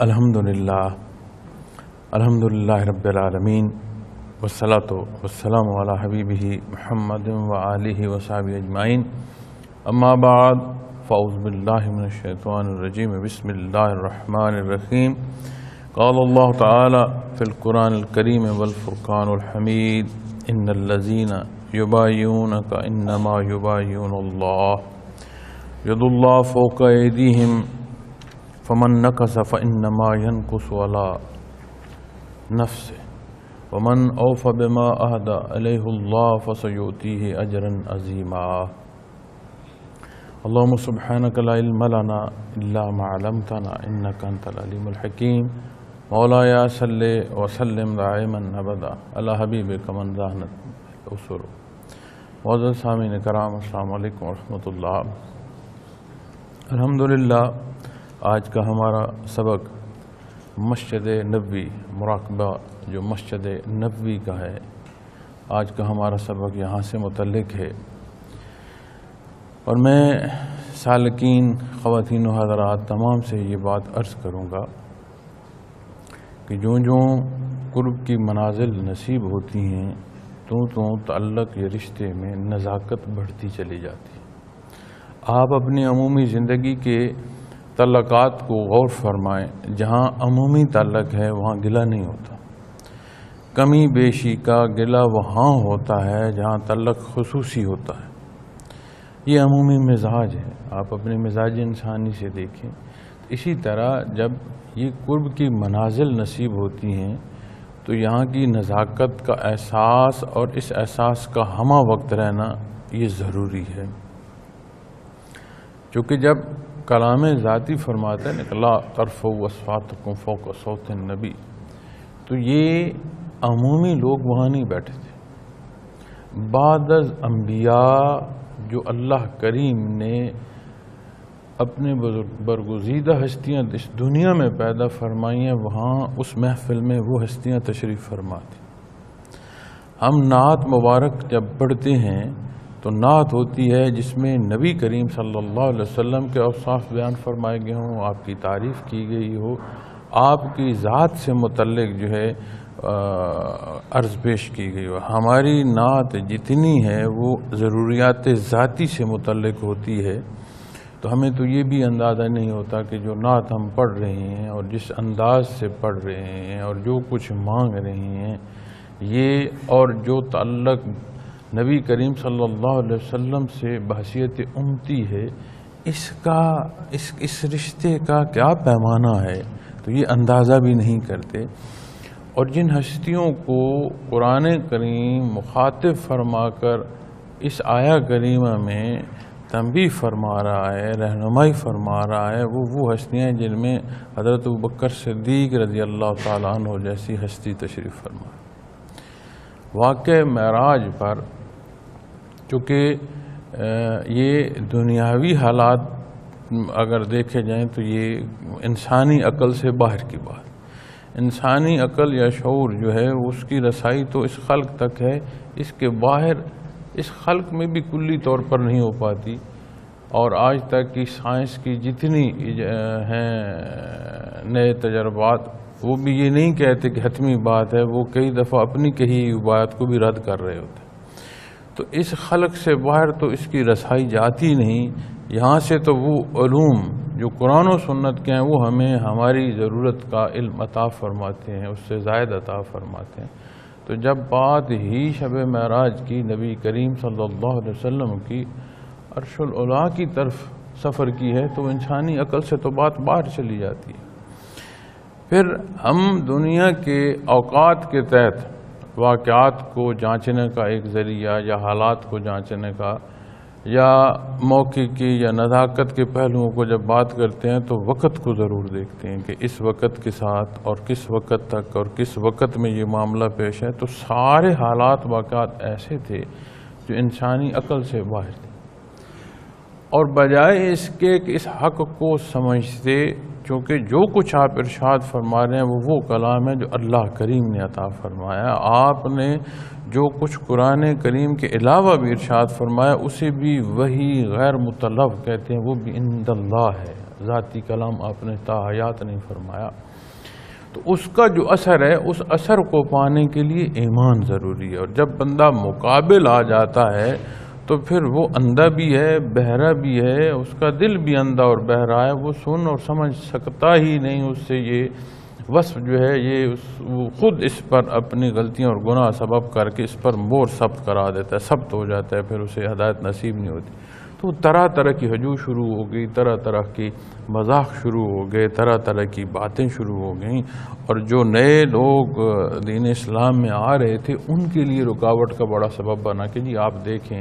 الحمدللہ رب العالمین والصلاة والسلام علی حبیبہ محمد وآلہ وصحبہ اجمعین اما بعد فاعوذ باللہ من الشیطان الرجیم بسم اللہ الرحمن الرحیم قال اللہ تعالی فی القرآن الکریم والفرقان الحمید ان الذین یبایعونک انما یبایعون اللہ ید اللہ فوق ایدیہم فمن نکث فإنما ينکث علی نفسه ومن اوف بما عہد علیہ اللہ فسیؤتیہ اجرا عظیما اللہم سبحانک لا علم لنا الا ما علمتنا انک انت العلیم الحکیم مولایا صلی وسلم دائما ابدا علی حبیبک من زانت الاسر معزز سامعین کرام السلام علیکم ورحمۃ اللہ۔ الحمدللہ آج کا ہمارا سبق مسجد نبوی مراقبہ جو مسجد نبوی کا ہے، آج کا ہمارا سبق یہاں سے متعلق ہے، اور میں سالکین خواتین و حضرات تمام سے یہ بات عرض کروں گا کہ جو قرب کی منازل نصیب ہوتی ہیں تو تعلق یا رشتے میں نزاکت بڑھتی چلی جاتی ہے۔ آپ اپنی عمومی زندگی کے تعلقات کو غور فرمائیں، جہاں عمومی تعلق ہے وہاں گلہ نہیں ہوتا، کمی بیشی کا گلہ وہاں ہوتا ہے جہاں تعلق خصوصی ہوتا ہے۔ یہ عمومی مزاج ہے، آپ اپنے مزاج انسانی سے دیکھیں۔ اسی طرح جب یہ قرب کی منازل نصیب ہوتی ہیں تو یہاں کی نزاکت کا احساس اور اس احساس کا ہمہ وقت رہنا یہ ضروری ہے، چونکہ جب کلام ذاتی فرماتا ہے لا ترفعوا اصواتکم فوق صوت النبی، تو یہ عمومی لوگ وہاں نہیں بیٹھے تھے۔ بعد از انبیاء جو اللہ کریم نے اپنے برگزیدہ ہستیاں اس دنیا میں پیدا فرمائی ہیں، وہاں اس محفل میں وہ ہستیاں تشریف فرما تھیں۔ ہم نعت مبارک جب پڑھتے ہیں تو نعت ہوتی ہے جس میں نبی کریم صلی اللہ علیہ وسلم کے اوصاف بیان فرمائے گئے ہوں، آپ کی تعریف کی گئی ہو، آپ کی ذات سے متعلق جو ہے عرض پیش کی گئی ہو۔ ہماری نعت جتنی ہے وہ ضروریات ذاتی سے متعلق ہوتی ہے، تو ہمیں تو یہ بھی اندازہ نہیں ہوتا کہ جو نعت ہم پڑھ رہے ہیں اور جس انداز سے پڑھ رہے ہیں اور جو کچھ مانگ رہے ہیں، یہ اور جو تعلق نبی کریم صلی اللہ علیہ وسلم سے بحیثیت امتی ہے، اس رشتے کا کیا پیمانہ ہے، تو یہ اندازہ بھی نہیں کرتے۔ اور جن ہستیوں کو قرآن کریم مخاطب فرما کر اس آیہ کریمہ میں تنبیہ فرما رہا ہے، رہنمائی فرما رہا ہے، وہ ہستیاں جن میں حضرت ابوبکر صدیق رضی اللہ تعالیٰ عنہ جیسی ہستی تشریف فرما۔ واقع معراج پر چونکہ یہ دنیاوی حالات اگر دیکھے جائیں تو یہ انسانی عقل سے باہر کی بات، انسانی عقل یا شعور جو ہے اس کی رسائی تو اس خلق تک ہے، اس کے باہر اس خلق میں بھی کلی طور پر نہیں ہو پاتی۔ اور آج تک کی سائنس کی جتنی ہیں نئے تجربات، وہ بھی یہ نہیں کہتے کہ حتمی بات ہے، وہ کئی دفعہ اپنی کہی بات کو بھی رد کر رہے ہوتے۔ تو اس خلق سے باہر تو اس کی رسائی جاتی نہیں، یہاں سے تو وہ علوم جو قرآن و سنت کے ہیں وہ ہمیں ہماری ضرورت کا علم عطا فرماتے ہیں، اس سے زائد عطا فرماتے ہیں۔ تو جب بات ہی شب معراج کی، نبی کریم صلی اللہ علیہ وسلم کی عرش العلیٰ کی طرف سفر کی ہے، تو انسانی عقل سے تو بات باہر چلی جاتی ہے۔ پھر ہم دنیا کے اوقات کے تحت واقعات کو جانچنے کا ایک ذریعہ یا حالات کو جانچنے کا یا موقع کی یا نزاکت کے پہلوؤں کو جب بات کرتے ہیں تو وقت کو ضرور دیکھتے ہیں کہ اس وقت کے ساتھ اور کس وقت تک اور کس وقت میں یہ معاملہ پیش ہے۔ تو سارے حالات واقعات ایسے تھے جو انسانی عقل سے باہر تھے، اور بجائے اس کے کہ اس حق کو سمجھتے، چونکہ جو کچھ آپ ارشاد فرما رہے ہیں وہ کلام ہے جو اللہ کریم نے عطا فرمایا، آپ نے جو کچھ قرآن کریم کے علاوہ بھی ارشاد فرمایا اسے بھی وحی غیر مطلب کہتے ہیں، وہ بھی عند اللہ ہے، ذاتی کلام آپ نے تا حیات نہیں فرمایا۔ تو اس کا جو اثر ہے اس اثر کو پانے کے لیے ایمان ضروری ہے، اور جب بندہ مقابل آ جاتا ہے تو پھر وہ اندھا بھی ہے، بہرا بھی ہے، اس کا دل بھی اندھا اور بہرا ہے، وہ سن اور سمجھ سکتا ہی نہیں، اس سے یہ وصف جو ہے یہ وہ خود اس پر اپنی غلطیاں اور گناہ سبب کر کے اس پر مور ثبت کرا دیتا ہے، ثبت ہو جاتا ہے، پھر اسے ہدایت نصیب نہیں ہوتی۔ تو طرح طرح کی ہجو شروع ہو گئی، طرح طرح کی مذاق شروع ہو گئے، طرح طرح کی باتیں شروع ہو گئیں، اور جو نئے لوگ دین اسلام میں آ رہے تھے ان کے لیے رکاوٹ کا بڑا سبب بنا کہ جی آپ دیکھیں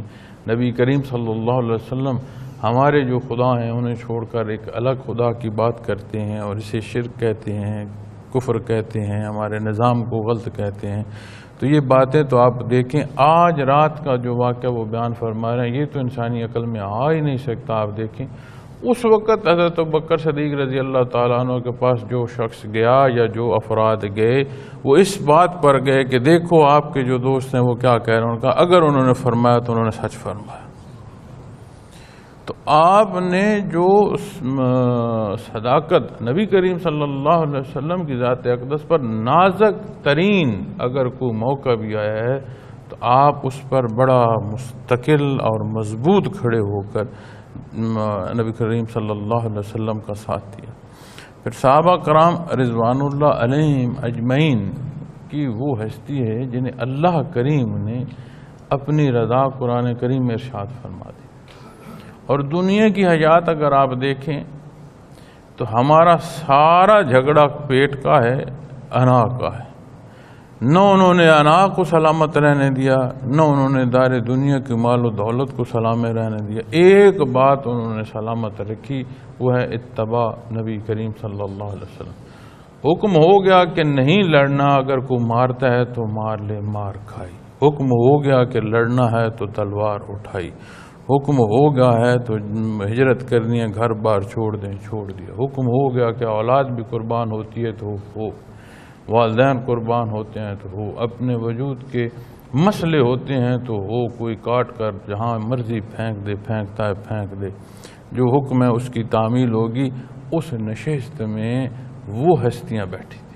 نبی کریم صلی اللہ علیہ وسلم ہمارے جو خدا ہیں انہیں چھوڑ کر ایک الگ خدا کی بات کرتے ہیں، اور اسے شرک کہتے ہیں، کفر کہتے ہیں، ہمارے نظام کو غلط کہتے ہیں۔ تو یہ باتیں تو آپ دیکھیں، آج رات کا جو واقعہ وہ بیان فرما رہے ہیں یہ تو انسانی عقل میں آ ہی نہیں سکتا۔ آپ دیکھیں اس وقت حضرت ابوبکر صدیق رضی اللہ تعالیٰ عنہ کے پاس جو شخص گیا یا جو افراد گئے وہ اس بات پر گئے کہ دیکھو آپ کے جو دوست ہیں وہ کیا کہہ رہے ہیں، ان کا اگر انہوں نے فرمایا تو انہوں نے سچ فرمایا۔ تو آپ نے جو صداقت نبی کریم صلی اللہ علیہ وسلم کی ذات اقدس پر نازک ترین اگر کوئی موقع بھی آیا ہے تو آپ اس پر بڑا مستقل اور مضبوط کھڑے ہو کر نبی کریم صلی اللہ علیہ وسلم کا ساتھ دیا۔ پھر صحابہ کرام رضوان اللہ علیہم اجمعین کی وہ ہستی ہے جنہیں اللہ کریم نے اپنی رضا قرآن کریم میں ارشاد فرما دی، اور دنیا کی حیات اگر آپ دیکھیں تو ہمارا سارا جھگڑا پیٹ کا ہے، انا کا ہے۔ نہ انہوں نے انا کو سلامت رہنے دیا، نہ انہوں نے دار دنیا کی مال و دولت کو سلامت رہنے دیا۔ ایک بات انہوں نے سلامت رکھی، وہ ہے اتباع نبی کریم صلی اللہ علیہ وسلم۔ حکم ہو گیا کہ نہیں لڑنا، اگر کوئی مارتا ہے تو مار لے، مار کھائی۔ حکم ہو گیا کہ لڑنا ہے تو تلوار اٹھائی۔ حکم ہو گیا ہے تو ہجرت کرنی ہے، گھر بار چھوڑ دیں، چھوڑ دیا۔ حکم ہو گیا کہ اولاد بھی قربان ہوتی ہے تو ہو، والدین قربان ہوتے ہیں تو ہو، اپنے وجود کے مسئلے ہوتے ہیں تو ہو، کوئی کاٹ کر جہاں مرضی پھینک دے، پھینکتا ہے پھینک دے، جو حکم ہے اس کی تعمیل ہوگی۔ اس نشست میں وہ ہستیاں بیٹھی تھیں۔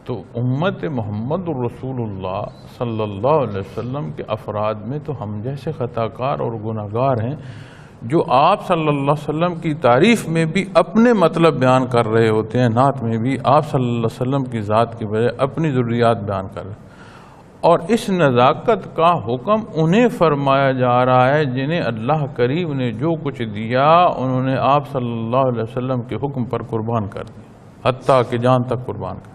تو امت محمد الرسول اللہ صلی اللہ علیہ وسلم کے افراد میں تو ہم جیسے خطا کار اور گناہگار ہیں، جو آپ صلی اللہ علیہ وسلم کی تعریف میں بھی اپنے مطلب بیان کر رہے ہوتے ہیں، نعت میں بھی آپ صلی اللہ علیہ وسلم کی ذات کی وجہ اپنی ضروریات بیان کر رہے ہیں، اور اس نزاکت کا حکم انہیں فرمایا جا رہا ہے جنہیں اللہ کریم نے جو کچھ دیا انہوں نے آپ صلی اللہ علیہ وسلم کے حکم پر قربان کر دیا، حتیٰ کہ جان تک قربان کر۔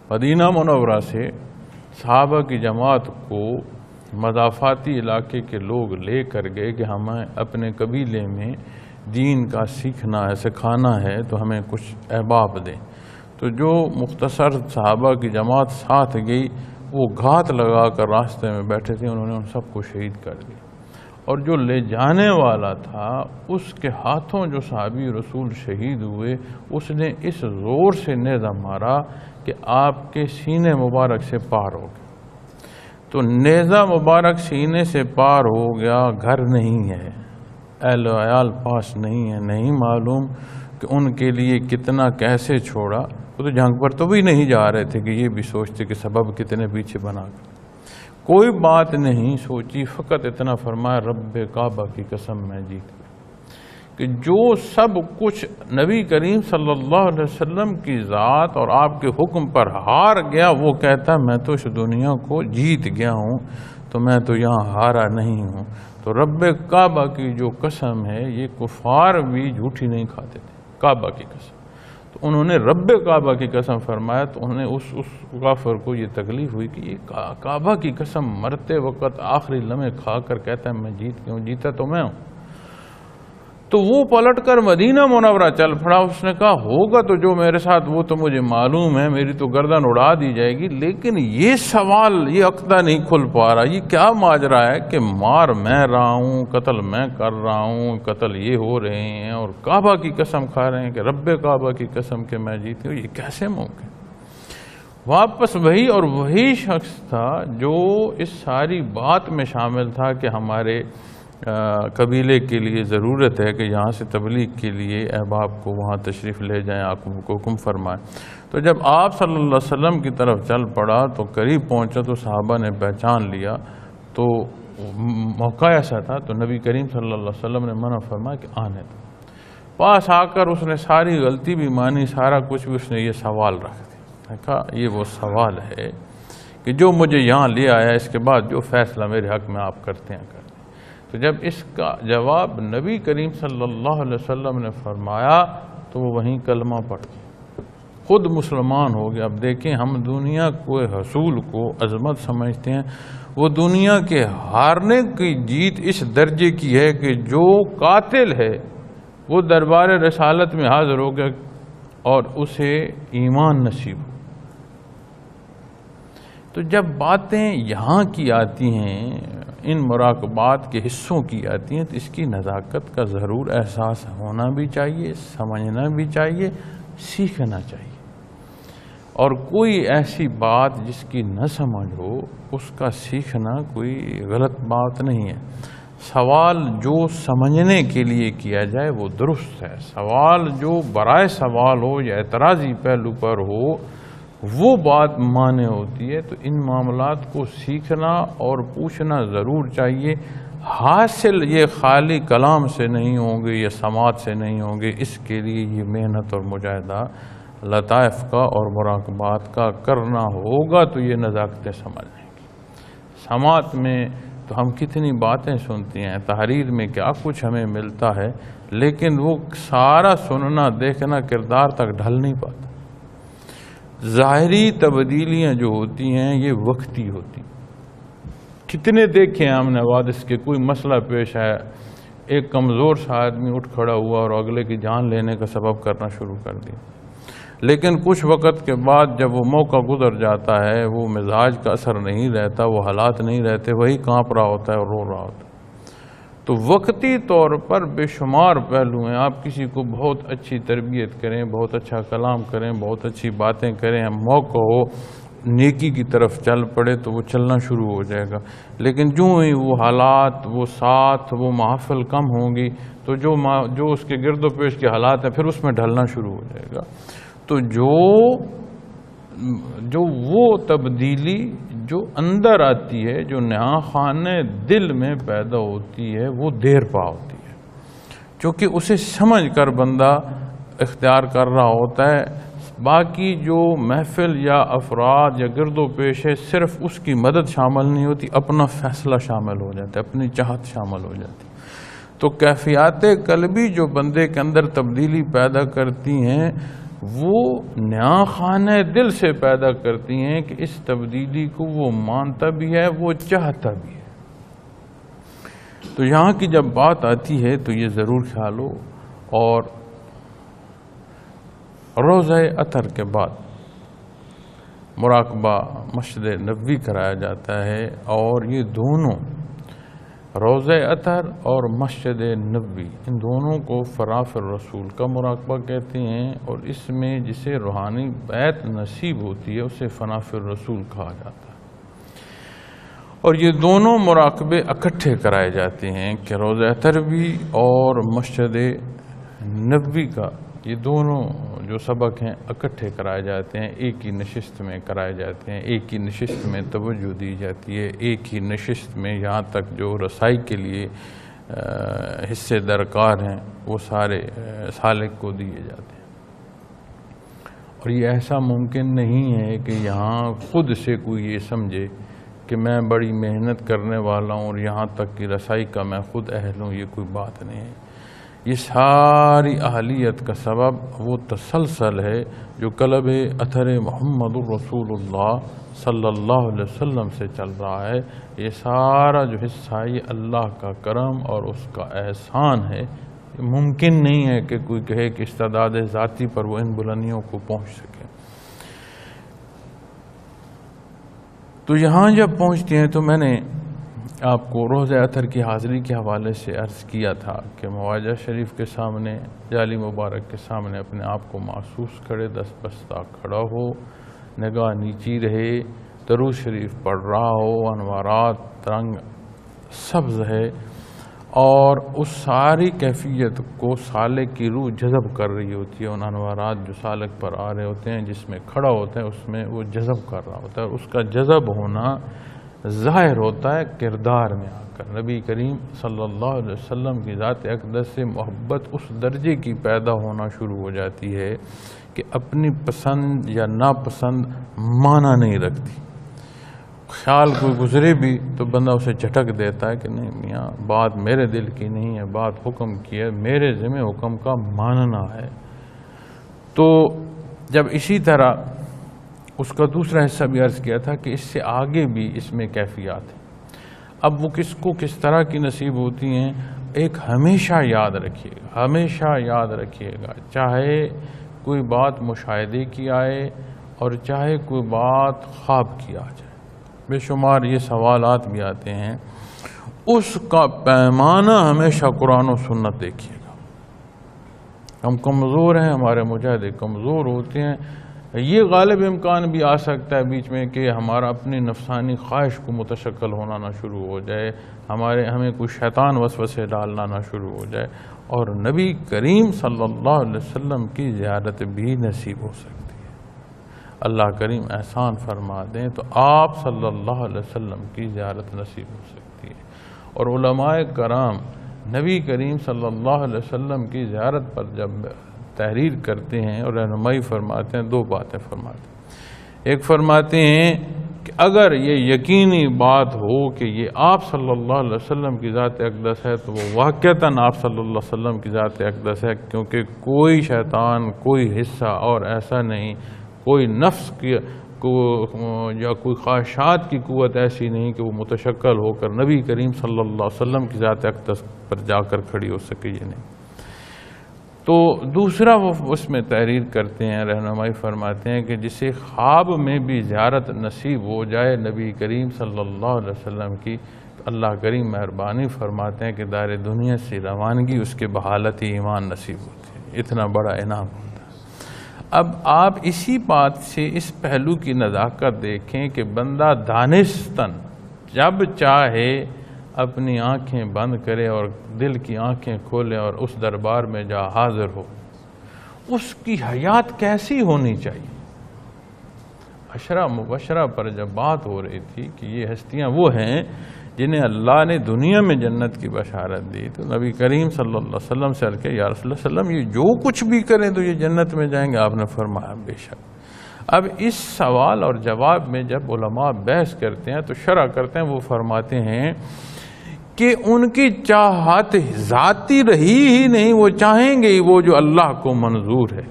مدینہ منورہ سے صحابہ کی جماعت کو مضافاتی علاقے کے لوگ لے کر گئے کہ ہمیں اپنے قبیلے میں دین کا سیکھنا ہے، سکھانا ہے، تو ہمیں کچھ احباب دیں۔ تو جو مختصر صحابہ کی جماعت ساتھ گئی وہ گھات لگا کر راستے میں بیٹھے تھے، انہوں نے ان سب کو شہید کر دیا، اور جو لے جانے والا تھا اس کے ہاتھوں جو صحابی رسول شہید ہوئے اس نے اس زور سے نیزہ مارا کہ آپ کے سینے مبارک سے پار ہو گیا۔ تو نیزہ مبارک سینے سے پار ہو گیا، گھر نہیں ہے، اہل و عیال پاس نہیں ہے، نہیں معلوم کہ ان کے لیے کتنا کیسے چھوڑا۔ وہ تو جنگ پر تو بھی نہیں جا رہے تھے کہ یہ بھی سوچتے کہ سبب کتنے پیچھے بنا کر، کوئی بات نہیں سوچی، فقط اتنا فرمایا رب کعبہ کی قسم میں جیت گیا، کہ جو سب کچھ نبی کریم صلی اللہ علیہ وسلم کی ذات اور آپ کے حکم پر ہار گیا، وہ کہتا میں تو اس دنیا کو جیت گیا ہوں، تو میں تو یہاں ہارا نہیں ہوں۔ تو رب کعبہ کی جو قسم ہے یہ کفار بھی جھوٹی نہیں کھاتے تھے، کعبہ کی قسم۔ تو انہوں نے رب کعبہ کی قسم فرمایا، تو انہوں نے اس کافر کو یہ تکلیف ہوئی کہ یہ کعبہ کی قسم مرتے وقت آخری لمحے کھا کر کہتا ہے میں جیت گیا ہوں، جیتا تو میں ہوں۔ تو وہ پلٹ کر مدینہ منورہ چل پڑا، اس نے کہا ہوگا تو جو میرے ساتھ وہ تو مجھے معلوم ہے، میری تو گردن اڑا دی جائے گی، لیکن یہ سوال، یہ عقدہ نہیں کھل پا رہا، یہ کیا ماجرا ہے کہ مار میں رہا ہوں، قتل میں کر رہا ہوں، قتل یہ ہو رہے ہیں، اور کعبہ کی قسم کھا رہے ہیں کہ رب کعبہ کی قسم کہ میں جیتی ہوں، یہ کیسے ممکن؟ واپس وہی اور وہی شخص تھا جو اس ساری بات میں شامل تھا کہ ہمارے قبیلے کے لیے ضرورت ہے کہ یہاں سے تبلیغ کے لیے احباب کو وہاں تشریف لے جائیں، آپ کو حکم فرمائیں۔ تو جب آپ صلی اللہ علیہ وسلم کی طرف چل پڑا تو قریب پہنچا تو صحابہ نے پہچان لیا، تو موقع ایسا تھا تو نبی کریم صلی اللہ علیہ وسلم نے منع فرمایا کہ آنے دو۔ پاس آ کر اس نے ساری غلطی بھی مانی، سارا کچھ بھی، اس نے یہ سوال رکھ دیا، کہا یہ وہ سوال ہے کہ جو مجھے یہاں لے آیا، اس کے بعد جو فیصلہ میرے حق میں آپ کرتے ہیں کرتے ہیں۔ تو جب اس کا جواب نبی کریم صلی اللہ علیہ وسلم نے فرمایا تو وہ وہیں کلمہ پڑھ گیا، خود مسلمان ہو گیا۔ اب دیکھیں، ہم دنیا کو حصول کو عظمت سمجھتے ہیں، وہ دنیا کے ہارنے کی جیت اس درجے کی ہے کہ جو قاتل ہے وہ دربار رسالت میں حاضر ہو گیا اور اسے ایمان نصیب ہو۔ تو جب باتیں یہاں کی آتی ہیں، ان مراقبات کے حصوں کی آتی ہیں، تو اس کی نزاکت کا ضرور احساس ہونا بھی چاہیے، سمجھنا بھی چاہیے، سیکھنا چاہیے۔ اور کوئی ایسی بات جس کی نہ سمجھ ہو، اس کا سیکھنا کوئی غلط بات نہیں ہے۔ سوال جو سمجھنے کے لیے کیا جائے وہ درست ہے، سوال جو برائے سوال ہو یا اعتراضی پہلو پر ہو وہ بات مانے ہوتی ہے۔ تو ان معاملات کو سیکھنا اور پوچھنا ضرور چاہیے۔ حاصل یہ خالی کلام سے نہیں ہوں گے یا سماعت سے نہیں ہوں گے، اس کے لیے یہ محنت اور مجاہدہ لطائف کا اور مراقبات کا کرنا ہوگا، تو یہ نزاکتیں سمجھ لیں گے۔ سماعت میں تو ہم کتنی باتیں سنتی ہیں، تحریر میں کیا کچھ ہمیں ملتا ہے، لیکن وہ سارا سننا دیکھنا کردار تک ڈھل نہیں پاتا۔ ظاہری تبدیلیاں جو ہوتی ہیں یہ وقتی ہوتی ہیں۔ کتنے دیکھے ہم نے حوادث کے، کوئی مسئلہ پیش ہے، ایک کمزور سا آدمی اٹھ کھڑا ہوا اور اگلے کی جان لینے کا سبب کرنا شروع کر دیا، لیکن کچھ وقت کے بعد جب وہ موقع گزر جاتا ہے، وہ مزاج کا اثر نہیں رہتا، وہ حالات نہیں رہتے، وہی کانپ رہا ہوتا ہے اور رو رہا ہوتا ہے۔ تو وقتی طور پر بے شمار پہلو ہیں۔ آپ کسی کو بہت اچھی تربیت کریں، بہت اچھا کلام کریں، بہت اچھی باتیں کریں، موقع ہو نیکی کی طرف چل پڑے تو وہ چلنا شروع ہو جائے گا، لیکن جو ہی وہ حالات، وہ ساتھ، وہ محفل کم ہوں گی تو جو اس کے گرد و پیش کے حالات ہیں پھر اس میں ڈھلنا شروع ہو جائے گا۔ تو جو وہ تبدیلی جو اندر آتی ہے، جو نہاں خانے دل میں پیدا ہوتی ہے، وہ دیر پا ہوتی ہے، چونکہ اسے سمجھ کر بندہ اختیار کر رہا ہوتا ہے۔ باقی جو محفل یا افراد یا گرد و پیش ہے، صرف اس کی مدد شامل نہیں ہوتی، اپنا فیصلہ شامل ہو جاتا ہے، اپنی چاہت شامل ہو جاتی ہے۔ تو کیفیات قلبی جو بندے کے اندر تبدیلی پیدا کرتی ہیں، وہ نیا خانہ دل سے پیدا کرتی ہیں کہ اس تبدیلی کو وہ مانتا بھی ہے، وہ چاہتا بھی ہے۔ تو یہاں کی جب بات آتی ہے تو یہ ضرور خیال ہو۔ اور روزہ اطہر کے بعد مراقبہ مسجد نبوی کرایا جاتا ہے، اور یہ دونوں روزہ اطہر اور مسجد نبوی، ان دونوں کو فراف الرسول کا مراقبہ کہتے ہیں، اور اس میں جسے روحانی بیعت نصیب ہوتی ہے اسے فراف الرسول کہا جاتا ہے۔ اور یہ دونوں مراقبے اکٹھے کرائے جاتے ہیں کہ روزہ اطہر بھی اور مسجد نبوی کا، یہ دونوں جو سبق ہیں اکٹھے کرائے جاتے ہیں، ایک ہی نشست میں کرائے جاتے ہیں، ایک ہی نشست میں توجہ دی جاتی ہے، ایک ہی نشست میں یہاں تک جو رسائی کے لیے حصے درکار ہیں وہ سارے سالک کو دیے جاتے ہیں۔ اور یہ ایسا ممکن نہیں ہے کہ یہاں خود سے کوئی یہ سمجھے کہ میں بڑی محنت کرنے والا ہوں اور یہاں تک کی رسائی کا میں خود اہل ہوں، یہ کوئی بات نہیں ہے۔ یہ ساری اہلیت کا سبب وہ تسلسل ہے جو قلب اطہر محمد الرسول اللہ صلی اللہ علیہ وسلم سے چل رہا ہے۔ یہ سارا جو حصہ ہے یہ اللہ کا کرم اور اس کا احسان ہے۔ ممکن نہیں ہے کہ کوئی کہے کہ استعداد ذاتی پر وہ ان بلندیوں کو پہنچ سکے۔ تو یہاں جب پہنچتے ہیں تو میں نے آپ کو روزہ اطہر کی حاضری کے حوالے سے عرض کیا تھا کہ مواجہ شریف کے سامنے، جالی مبارک کے سامنے اپنے آپ کو محسوس کرے، دست بستہ کھڑا ہو، نگاہ نیچی رہے، درود شریف پڑھ رہا ہو، انوارات رنگ سبز ہے، اور اس ساری کیفیت کو سالک کی روح جذب کر رہی ہوتی ہے. ان انوارات جو سالک پر آ رہے ہوتے ہیں، جس میں کھڑا ہوتا ہے، اس میں وہ جذب کر رہا ہوتا ہے. اس کا جذب ہونا ظاہر ہوتا ہے کردار میں آ کر. نبی کریم صلی اللہ علیہ وسلم کی ذات اقدس سے محبت اس درجے کی پیدا ہونا شروع ہو جاتی ہے کہ اپنی پسند یا ناپسند معنی نہیں رکھتی. خیال کوئی گزرے بھی تو بندہ اسے جھٹک دیتا ہے کہ نہیں میاں بات میرے دل کی نہیں ہے، بات حکم کی ہے، میرے ذمہ حکم کا ماننا ہے. تو جب اسی طرح اس کا دوسرا حصہ بھی عرض کیا تھا کہ اس سے آگے بھی اس میں کیفیات ہیں. اب وہ کس کو کس طرح کی نصیب ہوتی ہیں، ایک ہمیشہ یاد رکھیے گا، ہمیشہ یاد رکھیے گا، چاہے کوئی بات مشاہدے کی آئے اور چاہے کوئی بات خواب کی آ جائے. بے شمار یہ سوالات بھی آتے ہیں، اس کا پیمانہ ہمیشہ قرآن و سنت دیکھیے گا. ہم کمزور ہیں، ہمارے مجاہدے کمزور ہوتے ہیں. یہ غالب امکان بھی آ سکتا ہے بیچ میں کہ ہمارا اپنی نفسانی خواہش کو متشکل ہونا نہ شروع ہو جائے، ہمیں کوئی شیطان وسوسے ڈالنا نہ شروع ہو جائے، اور نبی کریم صلی اللہ علیہ وسلم کی زیارت بھی نصیب ہو سکتی ہے. اللہ کریم احسان فرما دیں تو آپ صلی اللہ علیہ وسلم کی زیارت نصیب ہو سکتی ہے. اور علماء کرام نبی کریم صلی اللہ علیہ وسلم کی زیارت پر جب تحریر کرتے ہیں اور رہنمائی فرماتے ہیں، دو باتیں فرماتے ہیں. ایک فرماتے ہیں کہ اگر یہ یقینی بات ہو کہ یہ آپ صلی اللہ علیہ وسلم کی ذات اقدس ہے تو وہ واقعتاً آپ صلی اللہ علیہ وسلم کی ذات اقدس ہے، کیونکہ کوئی شیطان، کوئی حصہ اور ایسا نہیں، کوئی نفس کی یا کوئی خواہشات کی قوت ایسی نہیں کہ وہ متشکل ہو کر نبی کریم صلی اللہ علیہ وسلم کی ذات اقدس پر جا کر کھڑی ہو سکے. یہ نہیں. تو دوسرا وہ اس میں تحریر کرتے ہیں، رہنمائی فرماتے ہیں کہ جسے خواب میں بھی زیارت نصیب ہو جائے نبی کریم صلی اللہ علیہ وسلم کی، تو اللہ کریم مہربانی فرماتے ہیں کہ دار دنیا سے روانگی اس کے بحالت ایمان نصیب ہوتی ہے. اتنا بڑا انعام ہوتا ہے. اب آپ اسی بات سے اس پہلو کی نزاکت دیکھیں کہ بندہ دانستاً جب چاہے اپنی آنکھیں بند کرے اور دل کی آنکھیں کھولے اور اس دربار میں جا حاضر ہو. اس کی حیات کیسی ہونی چاہیے؟ عشرہ مبشرہ پر جب بات ہو رہی تھی کہ یہ ہستیاں وہ ہیں جنہیں اللہ نے دنیا میں جنت کی بشارت دی، تو نبی کریم صلی اللہ علیہ وسلم سے عرض کہ یا رسول اللہ صلی اللہ علیہ وسلم یہ جو کچھ بھی کریں تو یہ جنت میں جائیں گے؟ آپ نے فرمایا بے شک. اب اس سوال اور جواب میں جب علماء بحث کرتے ہیں تو شرح کرتے ہیں، وہ فرماتے ہیں کہ ان کی چاہت ذاتی رہی ہی نہیں، وہ چاہیں گے وہ جو اللہ کو منظور ہے.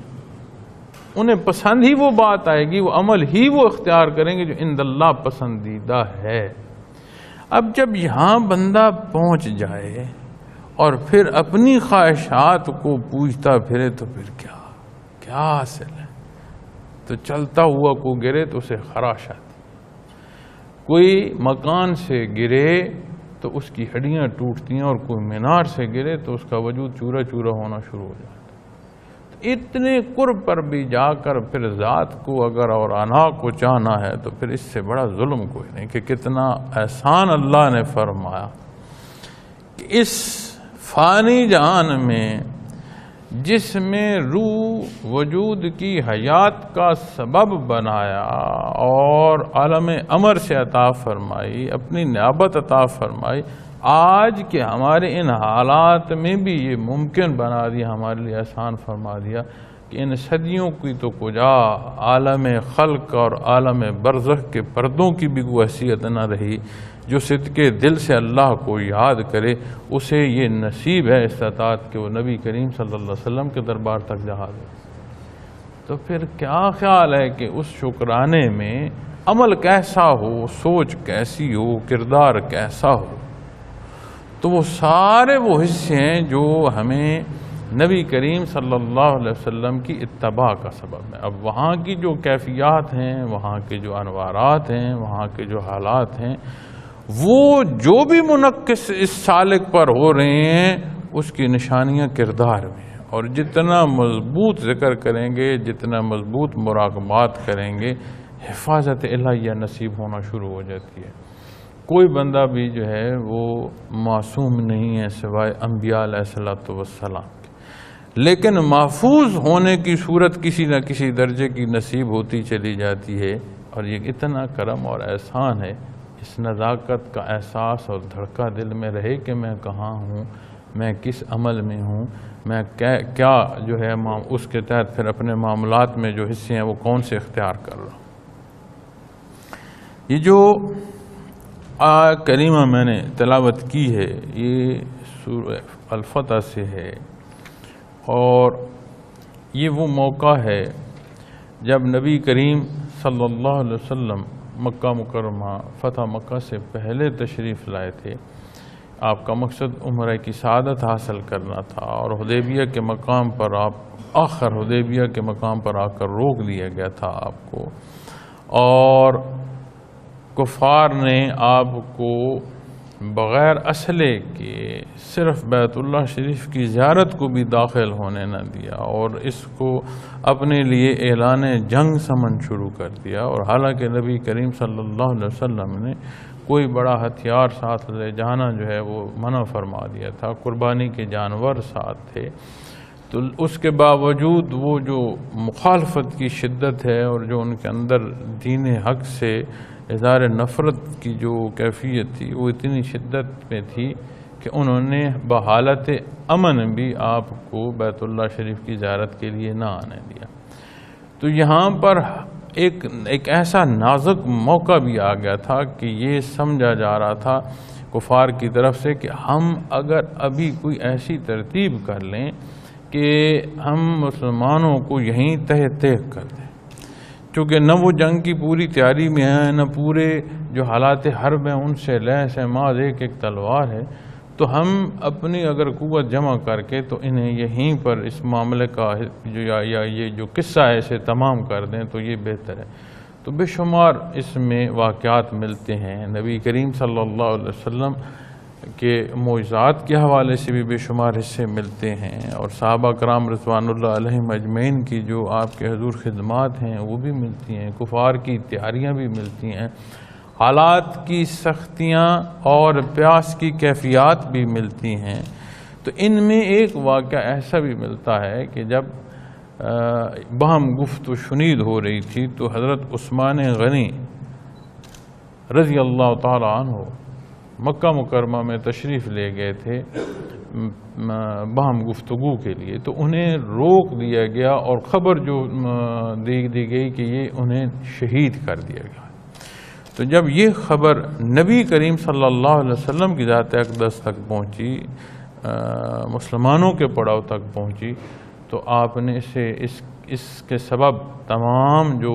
انہیں پسند ہی وہ بات آئے گی، وہ عمل ہی وہ اختیار کریں گے جو عند اللہ پسندیدہ ہے. اب جب یہاں بندہ پہنچ جائے اور پھر اپنی خواہشات کو پوچھتا پھرے تو پھر کیا حاصل ہے؟ تو چلتا ہوا کو گرے تو اسے خراش آتی، کوئی مکان سے گرے تو اس کی ہڈیاں ٹوٹتی ہیں، اور کوئی مینار سے گرے تو اس کا وجود چورا چورا ہونا شروع ہو جاتا. اتنے قرب پر بھی جا کر پھر ذات کو اگر اور انا کو چاہنا ہے تو پھر اس سے بڑا ظلم کوئی نہیں کہ کتنا احسان اللہ نے فرمایا کہ اس فانی جہان میں جس میں روح وجود کی حیات کا سبب بنایا اور عالم امر سے عطا فرمائی، اپنی نیابت عطا فرمائی، آج کے ہمارے ان حالات میں بھی یہ ممکن بنا دیا، ہمارے لیے احسان فرما دیا کہ ان صدیوں کی تو کجا عالم خلق اور عالم برزخ کے پردوں کی بھی کوئی حیثیت نہ رہی. جو صدقے دل سے اللہ کو یاد کرے اسے یہ نصیب ہے استطاعت کہ وہ نبی کریم صلی اللہ علیہ وسلم کے دربار تک جہاز ہے. تو پھر کیا خیال ہے کہ اس شکرانے میں عمل کیسا ہو، سوچ کیسی ہو، کردار کیسا ہو. تو وہ سارے وہ حصے ہیں جو ہمیں نبی کریم صلی اللہ علیہ وسلم کی اتباع کا سبب ہے. اب وہاں کی جو کیفیات ہیں، وہاں کے جو انوارات ہیں، وہاں کے جو حالات ہیں، وہ جو بھی منعکس اس سالک پر ہو رہے ہیں اس کی نشانیاں کردار میں ہیں. اور جتنا مضبوط ذکر کریں گے، جتنا مضبوط مراقبات کریں گے، حفاظت الہیہ نصیب ہونا شروع ہو جاتی ہے. کوئی بندہ بھی جو ہے وہ معصوم نہیں ہے سوائے انبیاء علیہ الصلوۃ والسلام کے، لیکن محفوظ ہونے کی صورت کسی نہ کسی درجے کی نصیب ہوتی چلی جاتی ہے، اور یہ اتنا کرم اور احسان ہے، اس نزاکت کا احساس اور دھڑکا دل میں رہے کہ میں کہاں ہوں، میں کس عمل میں ہوں، میں کیا جو ہے اس کے تحت پھر اپنے معاملات میں جو حصے ہیں وہ کون سے اختیار کر رہا ہوں۔ یہ جو آیت کریمہ میں نے تلاوت کی ہے یہ سورہ الفتح سے ہے، اور یہ وہ موقع ہے جب نبی کریم صلی اللہ علیہ وسلم مکہ مکرمہ فتح مکہ سے پہلے تشریف لائے تھے۔ آپ کا مقصد عمرہ کی سعادت حاصل کرنا تھا، اور حدیبیہ کے مقام پر حدیبیہ کے مقام پر آ کر روک دیا گیا تھا آپ کو، اور کفار نے آپ کو بغیر اسلحے کے صرف بیت اللہ شریف کی زیارت کو بھی داخل ہونے نہ دیا، اور اس کو اپنے لیے اعلان جنگ سمجھ شروع کر دیا۔ اور حالانکہ نبی کریم صلی اللہ علیہ وسلم نے کوئی بڑا ہتھیار ساتھ لے جانا جو ہے وہ منع فرما دیا تھا، قربانی کے جانور ساتھ تھے، تو اس کے باوجود وہ جو مخالفت کی شدت ہے اور جو ان کے اندر دین حق سے اظہار نفرت کی جو کیفیت تھی وہ اتنی شدت میں تھی کہ انہوں نے بحالت امن بھی آپ کو بیت اللہ شریف کی زیارت کے لیے نہ آنے دیا۔ تو یہاں پر ایک ایسا نازک موقع بھی آ گیا تھا کہ یہ سمجھا جا رہا تھا کفار کی طرف سے کہ ہم اگر ابھی کوئی ایسی ترتیب کر لیں کہ ہم مسلمانوں کو یہیں تہ کر دیں، چونکہ نہ وہ جنگ کی پوری تیاری میں ہیں، نہ پورے جو حالات حرب ہیں ان سے لیس ہے، ماذ ایک تلوار ہے، تو ہم اپنی اگر قوت جمع کر کے تو انہیں یہیں پر اس معاملے کا یا یہ جو قصہ ہے اسے تمام کر دیں تو یہ بہتر ہے۔ تو بے شمار اس میں واقعات ملتے ہیں، نبی کریم صلی اللہ علیہ وسلم کے معجزات کے حوالے سے بھی بے شمار حصے ملتے ہیں، اور صحابہ کرام رضوان اللہ علیہم اجمعین کی جو آپ کے حضور خدمات ہیں وہ بھی ملتی ہیں، کفار کی تیاریاں بھی ملتی ہیں، حالات کی سختیاں اور پیاس کی کیفیات بھی ملتی ہیں۔ تو ان میں ایک واقعہ ایسا بھی ملتا ہے کہ جب باہم گفت و شنید ہو رہی تھی تو حضرت عثمان غنی رضی اللہ تعالی عنہ مکہ مکرمہ میں تشریف لے گئے تھے باہم گفتگو کے لیے، تو انہیں روک دیا گیا اور خبر جو دی گئی کہ یہ انہیں شہید کر دیا گیا۔ تو جب یہ خبر نبی کریم صلی اللہ علیہ وسلم کی ذات اقدس تک پہنچی، مسلمانوں کے پڑاؤ تک پہنچی، تو آپ نے اس کے سبب تمام جو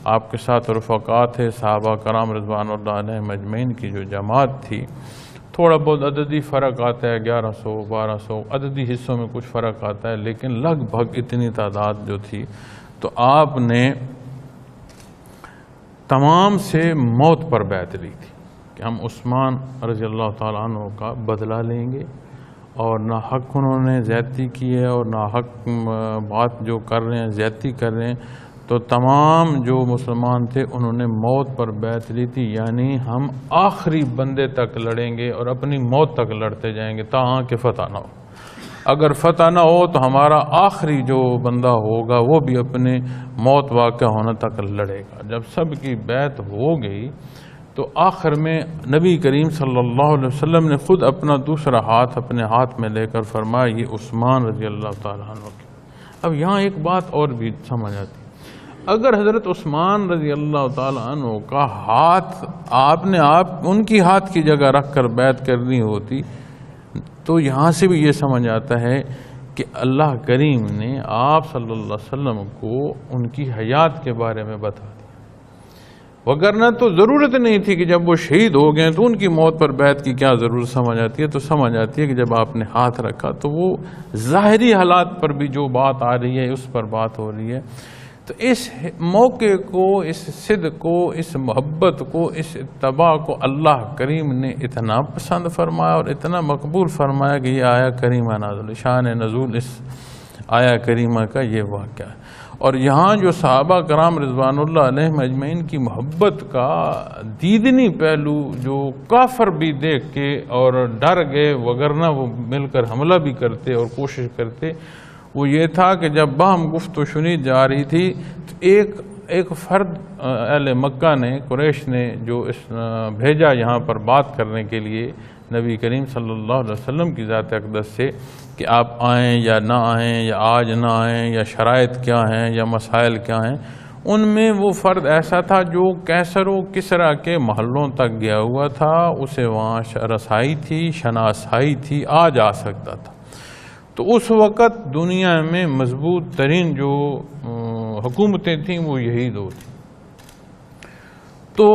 آپ کے ساتھ رفقات تھے صحابہ کرام رضوان اللہ علیہم اجمعین کی جو جماعت تھی، تھوڑا بہت عددی فرق آتا ہے، 1100 1200 عددی حصوں میں کچھ فرق آتا ہے، لیکن لگ بھگ اتنی تعداد جو تھی، تو آپ نے تمام سے موت پر بیعت لی تھی کہ ہم عثمان رضی اللہ تعالیٰ عنہ کا بدلہ لیں گے، اور نہ حق انہوں نے زیادتی کی ہے اور نہ حق بات جو کر رہے ہیں زیادتی کر رہے ہیں، تو تمام جو مسلمان تھے انہوں نے موت پر بیعت لی تھی، یعنی ہم آخری بندے تک لڑیں گے اور اپنی موت تک لڑتے جائیں گے تاہاں کہ فتح نہ ہو۔ اگر فتح نہ ہو تو ہمارا آخری جو بندہ ہوگا وہ بھی اپنے موت واقع ہونے تک لڑے گا۔ جب سب کی بیعت ہو گئی تو آخر میں نبی کریم صلی اللہ علیہ وسلم نے خود اپنا دوسرا ہاتھ اپنے ہاتھ میں لے کر فرمایا یہ عثمان رضی اللہ تعالیٰ عنہ کی۔ اب یہاں ایک بات اور بھی سمجھ آتی، اگر حضرت عثمان رضی اللہ تعالیٰ عنہ کا ہاتھ آپ نے ان کی ہاتھ کی جگہ رکھ کر بیعت کرنی ہوتی تو یہاں سے بھی یہ سمجھ آتا ہے کہ اللہ کریم نے آپ صلی اللہ علیہ وسلم کو ان کی حیات کے بارے میں بتا دیا، وگرنہ تو ضرورت نہیں تھی کہ جب وہ شہید ہو گئے تو ان کی موت پر بیعت کی کیا ضرورت سمجھ آتی ہے؟ تو سمجھ آتی ہے کہ جب آپ نے ہاتھ رکھا تو وہ ظاہری حالات پر بھی جو بات آ رہی ہے اس پر بات ہو رہی ہے۔ تو اس موقع کو، اس صدق کو، اس محبت کو، اس اتباع کو اللہ کریم نے اتنا پسند فرمایا اور اتنا مقبول فرمایا کہ یہ آیا کریمہ نازل، شان نزول اس آیا کریمہ کا یہ واقعہ ہے۔ اور یہاں جو صحابہ کرام رضوان اللہ علیہم اجمعین کی محبت کا دیدنی پہلو جو کافر بھی دیکھ کے اور ڈر گئے، وگرنہ وہ مل کر حملہ بھی کرتے اور کوشش کرتے، وہ یہ تھا کہ جب باہم گفت و شنید جا رہی تھی تو ایک فرد اہل مکہ نے، قریش نے جو بھیجا یہاں پر بات کرنے کے لیے نبی کریم صلی اللہ علیہ وسلم کی ذات اقدس سے کہ آپ آئیں یا نہ آئیں، یا آج نہ آئیں، یا شرائط کیا ہیں، یا مسائل کیا ہیں، ان میں وہ فرد ایسا تھا جو کیسر و کسرا کے محلوں تک گیا ہوا تھا، اسے وہاں رسائی تھی، شناسائی تھی، آ جا سکتا تھا۔ تو اس وقت دنیا میں مضبوط ترین جو حکومتیں تھیں وہ یہی دو تھیں۔ تو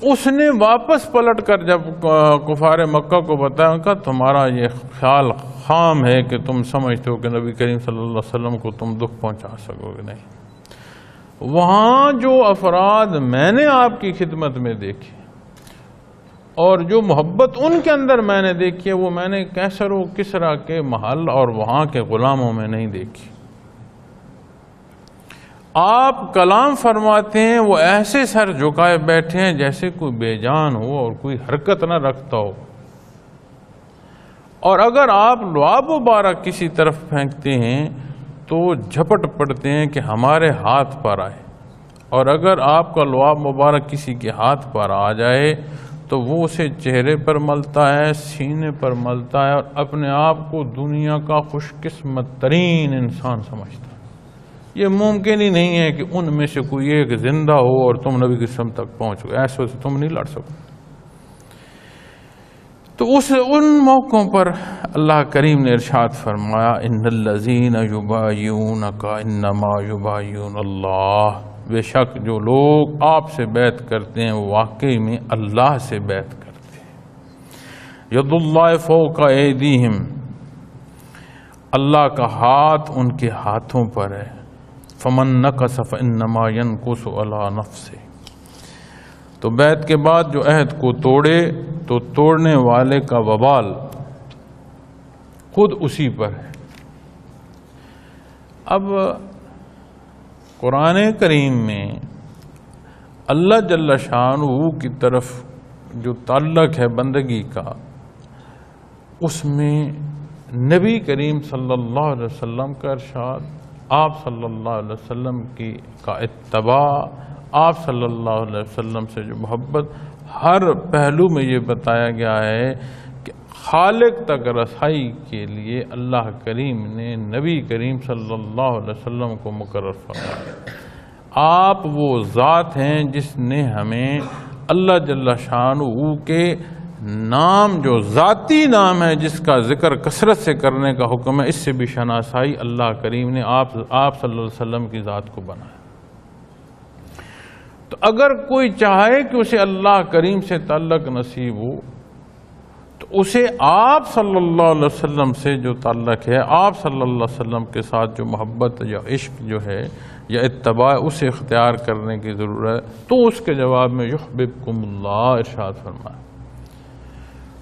اس نے واپس پلٹ کر جب کفار مکہ کو بتایا کہ تمہارا یہ خیال خام ہے کہ تم سمجھتے ہو کہ نبی کریم صلی اللہ علیہ وسلم کو تم دکھ پہنچا سکو گے، نہیں۔ وہاں جو افراد میں نے آپ کی خدمت میں دیکھے اور جو محبت ان کے اندر میں نے دیکھی ہے، وہ میں نے کیسر و کسرا کے محل اور وہاں کے غلاموں میں نہیں دیکھی۔ آپ کلام فرماتے ہیں، وہ ایسے سر جھکائے بیٹھے ہیں جیسے کوئی بے جان ہو اور کوئی حرکت نہ رکھتا ہو، اور اگر آپ لعاب مبارک کسی طرف پھینکتے ہیں تو جھپٹ پڑتے ہیں کہ ہمارے ہاتھ پر آئے، اور اگر آپ کا لعاب مبارک کسی کے ہاتھ پر آ جائے تو وہ اسے چہرے پر ملتا ہے، سینے پر ملتا ہے، اور اپنے آپ کو دنیا کا خوش قسمت ترین انسان سمجھتا ہے۔ یہ ممکن ہی نہیں ہے کہ ان میں سے کوئی ایک زندہ ہو اور تم نبی کی سمت تک پہنچو، ایسے سے تم نہیں لڑ سکو۔ تو ان موقعوں پر اللہ کریم نے ارشاد فرمایا، ان الذین یبایعونک انما یبایعون اللہ، بے شک جو لوگ آپ سے بیعت کرتے ہیں وہ واقعی میں اللہ سے بیعت کرتے ہیں۔ ید اللہ فوق ایدیہم، اللہ کا ہاتھ ان کے ہاتھوں پر ہے۔ فمن نکث فانما ینکث علی نفسہ، تو بیعت کے بعد جو عہد کو توڑے تو توڑنے والے کا وبال خود اسی پر ہے۔ اب قرآن کریم میں اللہ جل شانہ کی طرف جو تعلق ہے بندگی کا، اس میں نبی کریم صلی اللہ علیہ وسلم کا ارشاد، آپ صلی اللہ علیہ وسلم کا اتباع، آپ صلی اللہ علیہ وسلم سے جو محبت، ہر پہلو میں یہ بتایا گیا ہے کہ خالق تک رسائی کے لیے اللہ کریم نے نبی کریم صلی اللہ علیہ وسلم کو مقرر فرمایا۔ آپ وہ ذات ہیں جس نے ہمیں اللہ جل شانہ کے نام، جو ذاتی نام ہے جس کا ذکر کثرت سے کرنے کا حکم ہے، اس سے بھی شناسائی اللہ کریم نے آپ صلی اللہ علیہ وسلم کی ذات کو بنایا۔ تو اگر کوئی چاہے کہ اسے اللہ کریم سے تعلق نصیب ہو تو اسے آپ صلی اللہ علیہ وسلم سے جو تعلق ہے، آپ صلی اللہ علیہ وسلم کے ساتھ جو محبت یا عشق جو ہے یا اتباع، اسے اختیار کرنے کی ضرورت ہے۔ تو اس کے جواب میں یحببکم اللہ ارشاد فرمایا۔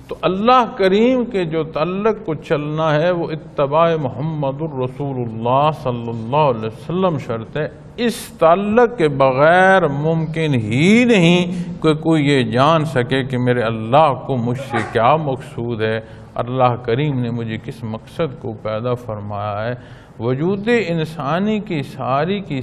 تو اللہ کریم کے جو تعلق کو چلنا ہے وہ اتباع محمد الرسول اللہ صلی اللہ علیہ وسلم شرط ہے۔ اس تعلق کے بغیر ممکن ہی نہیں کہ کوئی یہ جان سکے کہ میرے اللہ کو مجھ سے کیا مقصود ہے، اللہ کریم نے مجھے کس مقصد کو پیدا فرمایا ہے۔ وجود انسانی کی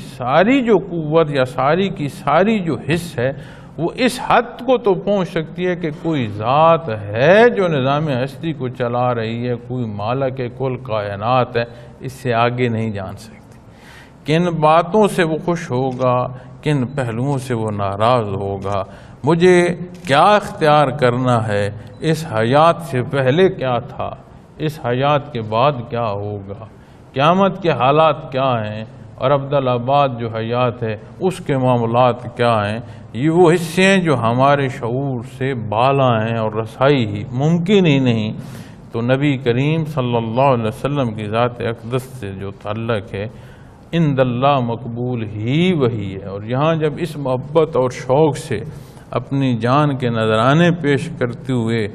ساری جو قوت یا ساری کی ساری جو حص ہے وہ اس حد کو تو پہنچ سکتی ہے کہ کوئی ذات ہے جو نظام ہستی کو چلا رہی ہے، کوئی مالک کل کائنات ہے، اس سے آگے نہیں جان سکتی۔ کن باتوں سے وہ خوش ہوگا، کن پہلوؤں سے وہ ناراض ہوگا، مجھے کیا اختیار کرنا ہے، اس حیات سے پہلے کیا تھا، اس حیات کے بعد کیا ہوگا، قیامت کے حالات کیا ہیں، اور عبدالآباد جو حیات ہے اس کے معاملات کیا ہیں، یہ وہ حصے ہیں جو ہمارے شعور سے بالا ہیں اور رسائی ہی ممکن ہی نہیں۔ تو نبی کریم صلی اللہ علیہ وسلم کی ذات اقدس سے جو تعلق ہے عند اللہ مقبول ہی وہی ہے۔ اور یہاں جب اس محبت اور شوق سے اپنی جان کے نذرانے پیش کرتے ہوئے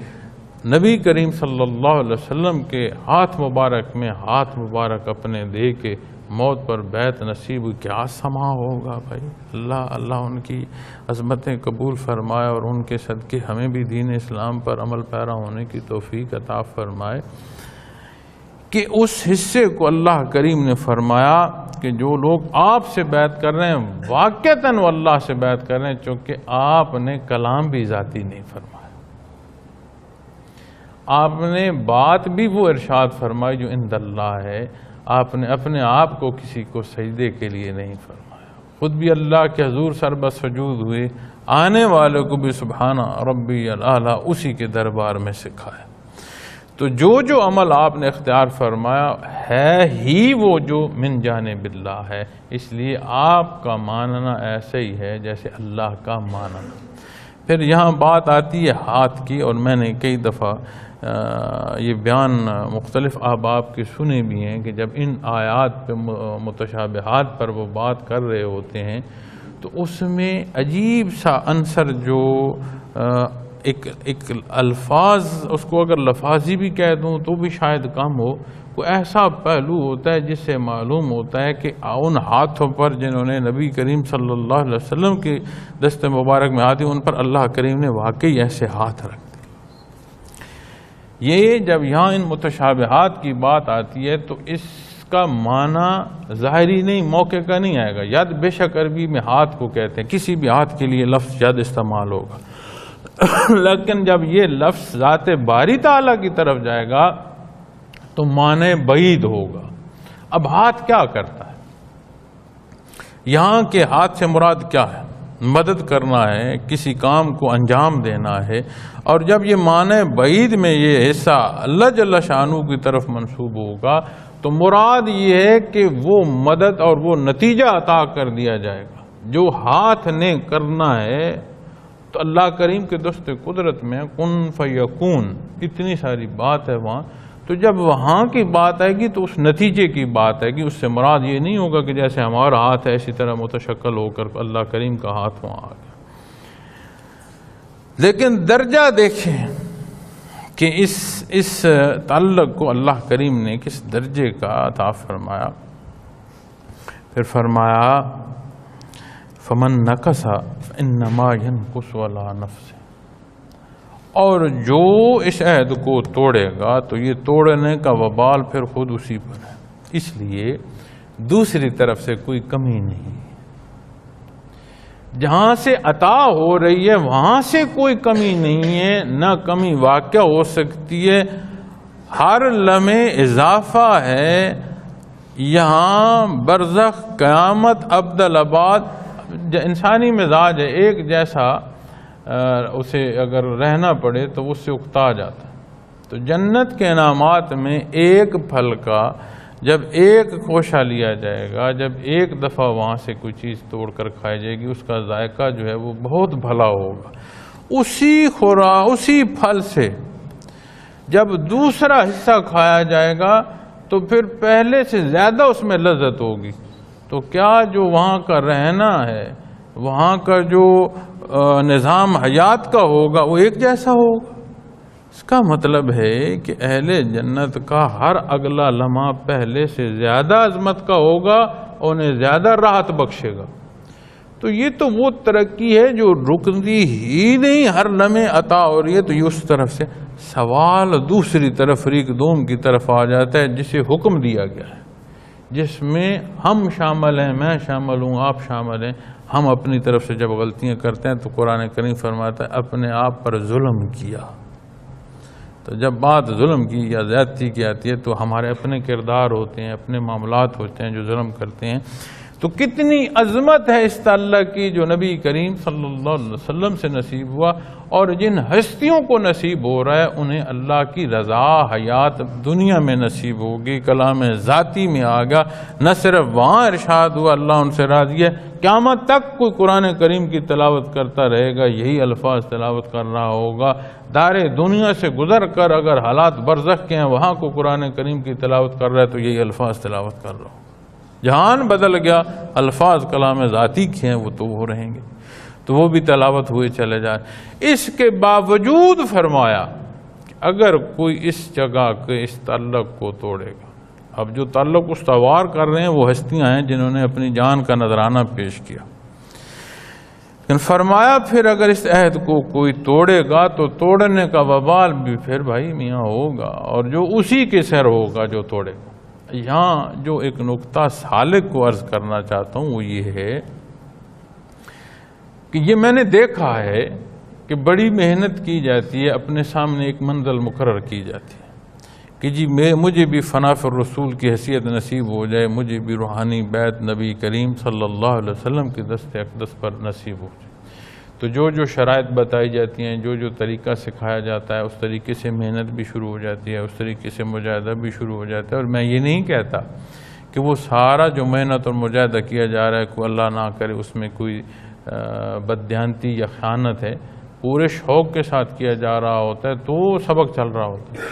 نبی کریم صلی اللہ علیہ وسلم کے ہاتھ مبارک میں ہاتھ مبارک اپنے دے کے موت پر بیعت نصیب ہوئی، کیا سما ہوگا بھائی. اللہ ان کی عظمتیں قبول فرمائے اور ان کے صدقے ہمیں بھی دین اسلام پر عمل پیرا ہونے کی توفیق عطا فرمائے. کہ اس حصے کو اللہ کریم نے فرمایا کہ جو لوگ آپ سے بیعت کر رہے ہیں واقعتاً وہ اللہ سے بیعت کر رہے ہیں، چونکہ آپ نے کلام بھی ذاتی نہیں فرمایا، آپ نے بات بھی وہ ارشاد فرمائی جو عند اللہ ہے. آپ نے اپنے آپ کو کسی کو سجدے کے لیے نہیں فرمایا، خود بھی اللہ کے حضور سربسجود ہوئے، آنے والے کو بھی سبحان ربی الاعلی اسی کے دربار میں سکھایا. تو جو عمل آپ نے اختیار فرمایا ہے ہی وہ جو من جانب اللہ ہے، اس لیے آپ کا ماننا ایسے ہی ہے جیسے اللہ کا ماننا. پھر یہاں بات آتی ہے ہاتھ کی، اور میں نے کئی دفعہ یہ بیان مختلف احباب کے سنے بھی ہیں کہ جب ان آیات پہ متشابہات پر وہ بات کر رہے ہوتے ہیں تو اس میں عجیب سا عنصر جو ایک الفاظ، اس کو اگر لفاظی بھی کہہ دوں تو بھی شاید کم ہو، کوئی ایسا پہلو ہوتا ہے جس سے معلوم ہوتا ہے کہ ان ہاتھوں پر جنہوں نے نبی کریم صلی اللہ علیہ وسلم کی دست مبارک میں آتی ان پر اللہ کریم نے واقعی ایسے ہاتھ رکھ دیے. یہ جب یہاں ان متشابہات کی بات آتی ہے تو اس کا معنی ظاہری نہیں، موقع کا نہیں آئے گا. ید بے شک عربی میں ہاتھ کو کہتے ہیں، کسی بھی ہاتھ کے لیے لفظ ید استعمال ہوگا، لیکن جب یہ لفظ ذات باری تعالیٰ کی طرف جائے گا تو معنی بعید ہوگا. اب ہاتھ کیا کرتا ہے؟ یہاں کے ہاتھ سے مراد کیا ہے؟ مدد کرنا ہے، کسی کام کو انجام دینا ہے. اور جب یہ معنی بعید میں یہ حصہ اللہ جل شانہ کی طرف منسوب ہوگا تو مراد یہ ہے کہ وہ مدد اور وہ نتیجہ عطا کر دیا جائے گا جو ہاتھ نے کرنا ہے. تو اللہ کریم کے دست قدرت میں کن فیکون اتنی ساری بات ہے وہاں. تو جب وہاں کی بات آئے گی تو اس نتیجے کی بات آئے گی، اس سے مراد یہ نہیں ہوگا کہ جیسے ہمارا ہاتھ ہے اسی طرح متشکل ہو کر اللہ کریم کا ہاتھ وہاں آ گیا. لیکن درجہ دیکھیں کہ اس تعلق کو اللہ کریم نے کس درجے کا عطا فرمایا. پھر فرمایا فمن نقص فانما ينقص على نفسه، اور جو اس عہد کو توڑے گا تو یہ توڑنے کا وبال پھر خود اسی پر ہے. اس لیے دوسری طرف سے کوئی کمی نہیں، جہاں سے عطا ہو رہی ہے وہاں سے کوئی کمی نہیں ہے، نہ کمی واقع ہو سکتی ہے. ہر لمحے اضافہ ہے. یہاں برزخ، قیامت، ابدالآباد. انسانی مزاج ہے ایک جیسا، اسے اگر رہنا پڑے تو اس سے اکتا جاتا ہے. تو جنت کے انعامات میں ایک پھل کا جب ایک خوشہ لیا جائے گا، جب ایک دفعہ وہاں سے کوئی چیز توڑ کر کھائی جائے گی، اس کا ذائقہ جو ہے وہ بہت بھلا ہوگا. اسی پھل سے جب دوسرا حصہ کھایا جائے گا تو پھر پہلے سے زیادہ اس میں لذت ہوگی. تو کیا جو وہاں کا رہنا ہے، وہاں کا جو نظام حیات کا ہوگا وہ ایک جیسا ہوگا؟ اس کا مطلب ہے کہ اہل جنت کا ہر اگلا لمحہ پہلے سے زیادہ عظمت کا ہوگا اور انہیں زیادہ راحت بخشے گا. تو یہ تو وہ ترقی ہے جو رکتی ہی نہیں، ہر لمحے عطا ہو رہی ہے. تو یہ اس طرف سے سوال دوسری طرف فریق دوم کی طرف آ جاتا ہے جسے حکم دیا گیا ہے، جس میں ہم شامل ہیں، میں شامل ہوں، آپ شامل ہیں. ہم اپنی طرف سے جب غلطیاں کرتے ہیں تو قرآن کریم فرماتا ہے اپنے آپ پر ظلم کیا. تو جب بات ظلم کی یا زیادتی کی آتی ہے تو ہمارے اپنے کردار ہوتے ہیں، اپنے معاملات ہوتے ہیں جو ظلم کرتے ہیں. تو کتنی عظمت ہے اس تعلق کی جو نبی کریم صلی اللہ علیہ وسلم سے نصیب ہوا، اور جن ہستیوں کو نصیب ہو رہا ہے انہیں اللہ کی رضا حیات دنیا میں نصیب ہوگی. کلام ذاتی میں آگا، نہ صرف وہاں ارشاد ہوا اللہ ان سے راضی ہے، قیامت تک کوئی قرآن کریم کی تلاوت کرتا رہے گا، یہی الفاظ تلاوت کر رہا ہوگا. دار دنیا سے گزر کر اگر حالات برزخ کے ہیں وہاں کو قرآن کریم کی تلاوت کر رہا ہے تو یہی الفاظ تلاوت کر رہا ہو. جہان بدل گیا، الفاظ کلام ذاتی کے ہیں وہ تو وہ رہیں گے، تو وہ بھی تلاوت ہوئے چلے جائیں. اس کے باوجود فرمایا کہ اگر کوئی اس جگہ کے اس تعلق کو توڑے گا، اب جو تعلق استوار کر رہے ہیں وہ ہستیاں ہیں جنہوں نے اپنی جان کا نذرانہ پیش کیا. لیکن فرمایا پھر اگر اس عہد کو کوئی توڑے گا تو توڑنے کا وبال بھی پھر بھائی میاں ہوگا، اور جو اسی کے سر ہوگا جو توڑے گا. یہاں جو ایک نقطہ سالک کو عرض کرنا چاہتا ہوں وہ یہ ہے کہ یہ میں نے دیکھا ہے کہ بڑی محنت کی جاتی ہے، اپنے سامنے ایک منزل مقرر کی جاتی ہے کہ جی مجھے بھی فنا فی الرسول کی حیثیت نصیب ہو جائے، مجھے بھی روحانی بیعت نبی کریم صلی اللہ علیہ وسلم کی دست اقدس پر نصیب ہو جائے. تو جو شرائط بتائی جاتی ہیں، جو طریقہ سکھایا جاتا ہے، اس طریقے سے محنت بھی شروع ہو جاتی ہے، اس طریقے سے مجاہدہ بھی شروع ہو جاتا ہے. اور میں یہ نہیں کہتا کہ وہ سارا جو محنت اور مجاہدہ کیا جا رہا ہے کوئی اللہ نہ کرے اس میں کوئی بددیانتی یا خیانت ہے، پورے شوق کے ساتھ کیا جا رہا ہوتا ہے تو سبق چل رہا ہوتا ہے.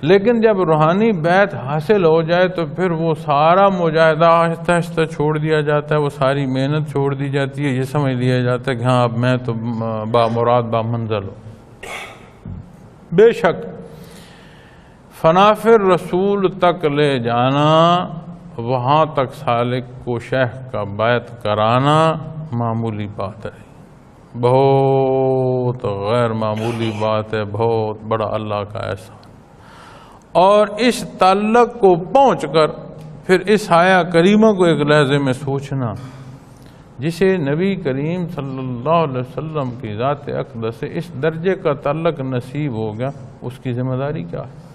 لیکن جب روحانی بیعت حاصل ہو جائے تو پھر وہ سارا مجاہدہ آہستہ آہستہ چھوڑ دیا جاتا ہے، وہ ساری محنت چھوڑ دی جاتی ہے. یہ سمجھ لیا جاتا ہے کہ ہاں اب میں تو بامراد بامنزل ہوں. بے شک فنا فی الرسول تک لے جانا، وہاں تک سالک کو شیخ کا بیعت کرانا معمولی بات ہے، بہت غیر معمولی بات ہے، بہت بڑا اللہ کا احسان. اور اس تعلق کو پہنچ کر پھر اس آیہ کریمہ کو ایک لحظے میں سوچنا، جسے نبی کریم صلی اللہ علیہ وسلم کی ذات اقدس سے اس درجے کا تعلق نصیب ہو گیا، اس کی ذمہ داری کیا ہے،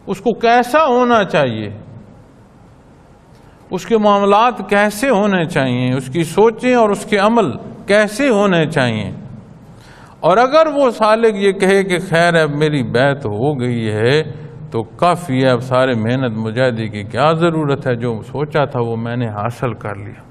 اس کو کیسا ہونا چاہیے، اس کے معاملات کیسے ہونے چاہیے، اس کی سوچیں اور اس کے عمل کیسے ہونے چاہیے. اور اگر وہ سالک یہ کہے کہ خیر اب میری بیعت ہو گئی ہے تو کافی ہے، اب سارے محنت مجاہدے کی کیا ضرورت ہے، جو سوچا تھا وہ میں نے حاصل کر لیا.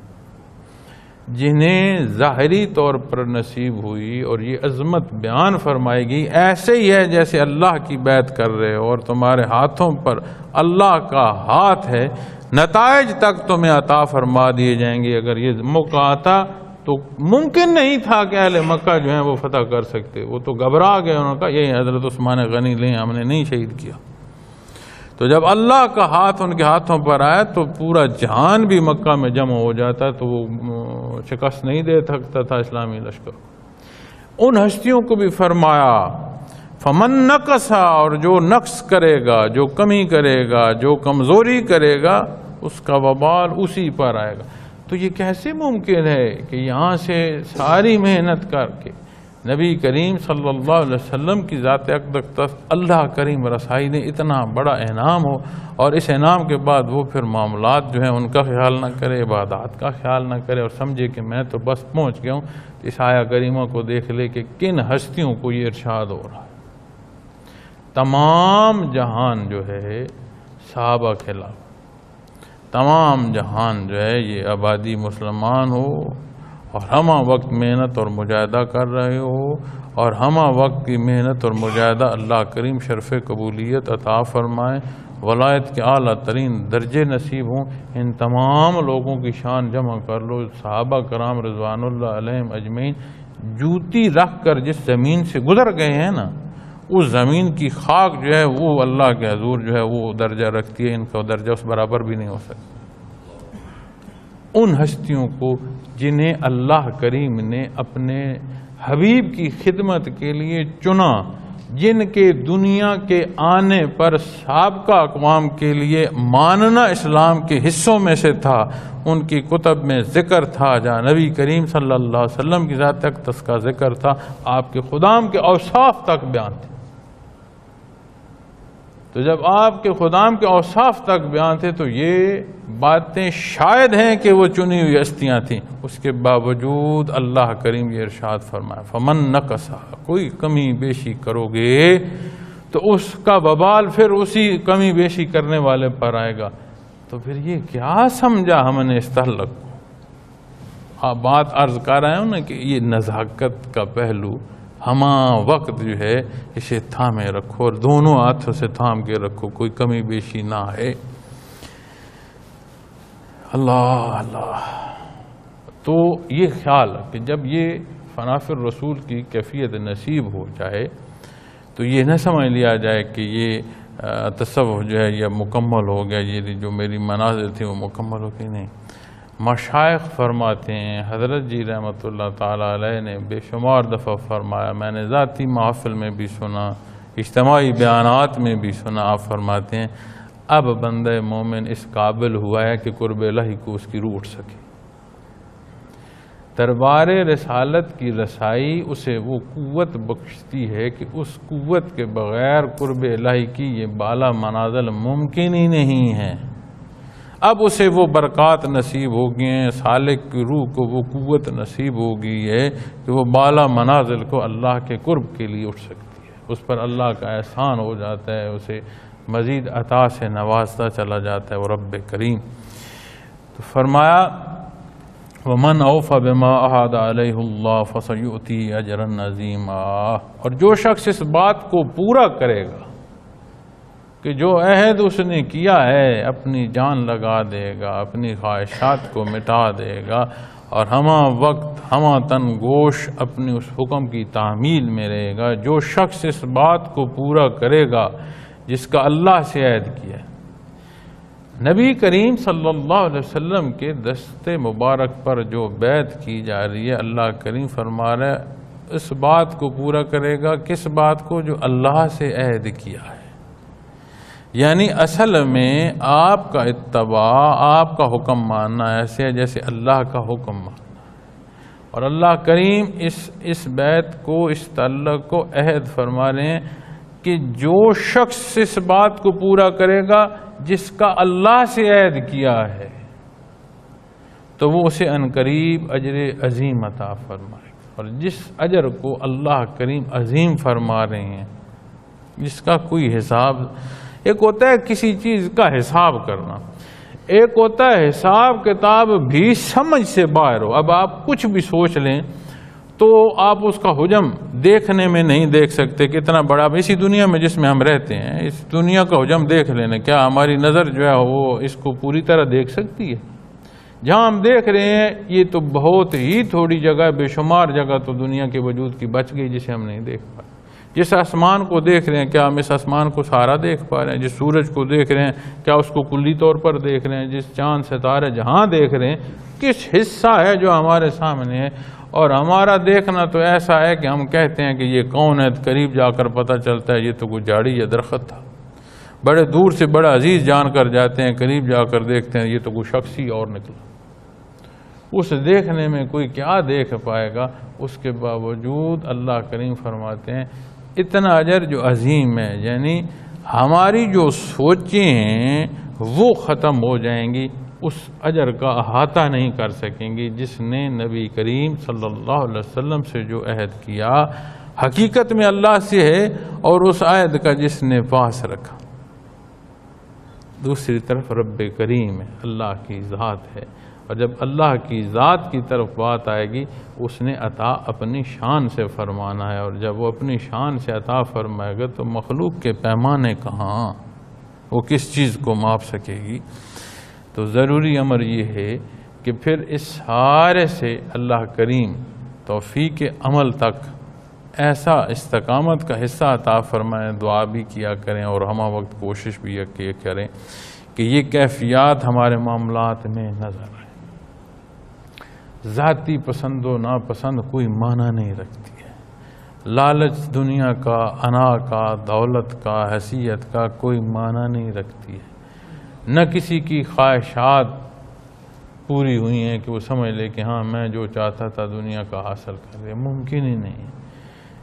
جنہیں ظاہری طور پر نصیب ہوئی اور یہ عظمت بیان فرمائی گئی، ایسے ہی ہے جیسے اللہ کی بیعت کر رہے ہو اور تمہارے ہاتھوں پر اللہ کا ہاتھ ہے، نتائج تک تمہیں عطا فرما دیے جائیں گے. اگر یہ موقع آتا تو ممکن نہیں تھا کہ اہل مکہ جو ہیں وہ فتح کر سکتے، وہ تو گھبرا گئے، انہوں نے کہا یہ حضرت عثمان غنی لیں، ہم نے نہیں شہید کیا. تو جب اللہ کا ہاتھ ان کے ہاتھوں پر آیا تو پورا جہان بھی مکہ میں جمع ہو جاتا، تو وہ شکست نہیں دے سکتا تھا اسلامی لشکر. ان ہستیوں کو بھی فرمایا فمن نقصا، اور جو نقص کرے گا، جو کمی کرے گا، جو کمزوری کرے گا، اس کا وبال اسی پر آئے گا. تو یہ کیسے ممکن ہے کہ یہاں سے ساری محنت کر کے نبی کریم صلی اللہ علیہ وسلم کی ذات اقدس تک اللہ کریم رسائی نے اتنا بڑا انعام ہو، اور اس انعام کے بعد وہ پھر معاملات جو ہیں ان کا خیال نہ کرے، عبادات کا خیال نہ کرے، اور سمجھے کہ میں تو بس پہنچ گیا ہوں. اس آیہ کریمہ کو دیکھ لے کہ کن ہستیوں کو یہ ارشاد ہو رہا ہے. تمام جہان جو ہے صحابہ کے علاوہ، تمام جہان جو ہے یہ آبادی مسلمان ہو اور ہمہ وقت محنت اور مجاہدہ کر رہے ہو، اور ہمہ وقت کی محنت اور مجاہدہ اللہ کریم شرف قبولیت عطا فرمائے، ولایت کے اعلیٰ ترین درجے نصیب ہوں. ان تمام لوگوں کی شان جمع کر لو. صحابہ کرام رضوان اللہ علیہم اجمعین جوتی رکھ کر جس زمین سے گزر گئے ہیں نا، اس زمین کی خاک جو ہے وہ اللہ کے حضور جو ہے وہ درجہ رکھتی ہے، ان کا درجہ اس برابر بھی نہیں ہو سکتا. ان ہستیوں کو جنہیں اللہ کریم نے اپنے حبیب کی خدمت کے لیے چنا، جن کے دنیا کے آنے پر سابقہ اقوام کے لیے ماننا اسلام کے حصوں میں سے تھا، ان کی کتب میں ذکر تھا، جہاں نبی کریم صلی اللہ علیہ وسلم کی ذات اقدس کا ذکر تھا، آپ کے خدام کے اوصاف تک بیان تھے. تو جب آپ کے خدام کے اوصاف تک بیان تھے تو یہ باتیں شاید ہیں کہ وہ چنی ہوئی ہستیاں تھیں. اس کے باوجود اللہ کریم یہ ارشاد فرمایا فمن نقصا، کوئی کمی بیشی کرو گے تو اس کا وبال پھر اسی کمی بیشی کرنے والے پر آئے گا. تو پھر یہ کیا سمجھا ہم نے اس تعلق کو؟ آپ بات عرض کر رہے ہوں نا کہ یہ نزاکت کا پہلو ہما وقت جو ہے اسے تھامے رکھو، اور دونوں ہاتھوں سے تھام کے رکھو، کوئی کمی بیشی نہ ہے. اللہ اللہ. تو یہ خیال کہ جب یہ فنا فی الرسول کی کیفیت نصیب ہو جائے تو یہ نہ سمجھ لیا جائے کہ یہ تصوف جو ہے یہ مکمل ہو گیا، یہ جو میری منازل تھی وہ مکمل ہو گئی، نہیں۔ مشائخ فرماتے ہیں، حضرت جی رحمۃ اللہ تعالیٰ علیہ نے بے شمار دفعہ فرمایا، میں نے ذاتی محفل میں بھی سنا، اجتماعی بیانات میں بھی سنا، آپ فرماتے ہیں اب بندہ مومن اس قابل ہوا ہے کہ قرب الہی کو اس کی روح اٹھ سکے۔ دربار رسالت کی رسائی اسے وہ قوت بخشتی ہے کہ اس قوت کے بغیر قرب الہی کی یہ بالا منازل ممکن ہی نہیں ہے۔ اب اسے وہ برکات نصیب ہو گئی ہیں، سالک کی روح کو وہ قوت نصیب ہو گئی ہے کہ وہ بالا منازل کو اللہ کے قرب کے لیے اٹھ سکتی ہے، اس پر اللہ کا احسان ہو جاتا ہے، اسے مزید عطا سے نوازتا چلا جاتا ہے وہ رب کریم۔ تو فرمایا وَمَنْ أَوْفَى بِمَا عَهَدَ عَلَيْهُ اللَّهُ فَسَيُؤْتِيهِ أَجْرًا عَظِيمًا، اور جو شخص اس بات کو پورا کرے گا کہ جو عہد اس نے کیا ہے اپنی جان لگا دے گا، اپنی خواہشات کو مٹا دے گا، اور ہمہ وقت ہمہ تن گوش اپنی اس حکم کی تعمیل میں رہے گا۔ جو شخص اس بات کو پورا کرے گا جس کا اللہ سے عہد کیا ہے۔ نبی کریم صلی اللہ علیہ وسلم کے دست مبارک پر جو بیعت کی جا رہی ہے، اللہ کریم فرما رہا ہے اس بات کو پورا کرے گا، کس بات کو؟ جو اللہ سے عہد کیا ہے۔ یعنی اصل میں آپ کا اتباع، آپ کا حکم ماننا ایسے ہے جیسے اللہ کا حکم ماننا ہے، اور اللہ کریم اس بیعت کو، اس تعلق کو عہد فرما رہے ہیں کہ جو شخص اس بات کو پورا کرے گا جس کا اللہ سے عہد کیا ہے تو وہ اسے عنقریب اجر عظیم عطا فرمائے گا، اور جس اجر کو اللہ کریم عظیم فرما رہے ہیں جس کا کوئی حساب، ایک ہوتا ہے کسی چیز کا حساب کرنا، ایک ہوتا ہے حساب کتاب بھی سمجھ سے باہر ہو۔ اب آپ کچھ بھی سوچ لیں تو آپ اس کا حجم دیکھنے میں نہیں دیکھ سکتے کتنا بڑا، اسی دنیا میں جس میں ہم رہتے ہیں اس دنیا کا حجم دیکھ لینا، کیا ہماری نظر جو ہے وہ اس کو پوری طرح دیکھ سکتی ہے؟ جہاں ہم دیکھ رہے ہیں یہ تو بہت ہی تھوڑی جگہ، بے شمار جگہ تو دنیا کے وجود کی بچ گئی جسے ہم نہیں دیکھ پائے۔ جس آسمان کو دیکھ رہے ہیں کیا ہم اس آسمان کو سارا دیکھ پا رہے ہیں؟ جس سورج کو دیکھ رہے ہیں کیا اس کو کلی طور پر دیکھ رہے ہیں؟ جس چاند ستارے جہاں دیکھ رہے ہیں کس حصہ ہے جو ہمارے سامنے ہے؟ اور ہمارا دیکھنا تو ایسا ہے کہ ہم کہتے ہیں کہ یہ کون ہے، قریب جا کر پتہ چلتا ہے یہ تو کوئی جھاڑی یا درخت تھا، بڑے دور سے بڑا عزیز جان کر جاتے ہیں، قریب جا کر دیکھتے ہیں یہ تو کوئی شخص ہی اور نکلا۔ اس دیکھنے میں کوئی کیا دیکھ پائے گا، اس کے باوجود اللہ کریم فرماتے ہیں اتنا اجر جو عظیم ہے، یعنی ہماری جو سوچیں ہیں وہ ختم ہو جائیں گی، اس اجر کا احاطہ نہیں کر سکیں گی جس نے نبی کریم صلی اللہ علیہ وسلم سے جو عہد کیا حقیقت میں اللہ سے ہے، اور اس عہد کا جس نے پاس رکھا۔ دوسری طرف رب کریم ہے، اللہ کی ذات ہے، اور جب اللہ کی ذات کی طرف بات آئے گی اس نے عطا اپنی شان سے فرمانا ہے، اور جب وہ اپنی شان سے عطا فرمائے گا تو مخلوق کے پیمانے کہاں، وہ کس چیز کو ماپ سکے گی؟ تو ضروری امر یہ ہے کہ پھر اس سارے سے اللہ کریم توفیق عمل تک ایسا استقامت کا حصہ عطا فرمائیں، دعا بھی کیا کریں اور ہمہ وقت کوشش بھی یہ کریں کہ یہ کیفیات ہمارے معاملات میں نظر آئیں۔ ذاتی پسند و ناپسند کوئی معنی نہیں رکھتی ہے، لالچ دنیا کا، انا کا، دولت کا، حیثیت کا کوئی معنی نہیں رکھتی ہے، نہ کسی کی خواہشات پوری ہوئی ہیں کہ وہ سمجھ لے کہ ہاں میں جو چاہتا تھا دنیا کا حاصل کر لیا، ممکن ہی نہیں۔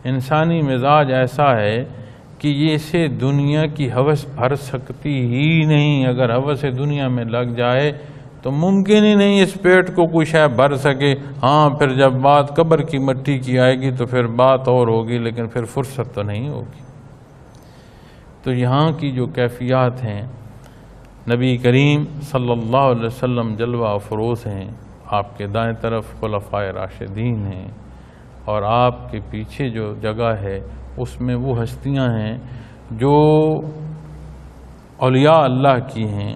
انسانی مزاج ایسا ہے کہ یہ اسے دنیا کی ہوس بھر سکتی ہی نہیں، اگر ہوس دنیا میں لگ جائے تو ممکن ہی نہیں اس پیٹ کو کوئی شے بھر سکے۔ ہاں پھر جب بات قبر کی مٹی کی آئے گی تو پھر بات اور ہوگی، لیکن پھر فرصت تو نہیں ہوگی۔ تو یہاں کی جو کیفیات ہیں، نبی کریم صلی اللہ علیہ وسلم جلوہ افروز ہیں، آپ کے دائیں طرف خلفائے راشدین ہیں، اور آپ کے پیچھے جو جگہ ہے اس میں وہ ہستیاں ہیں جو اولیاء اللہ کی ہیں،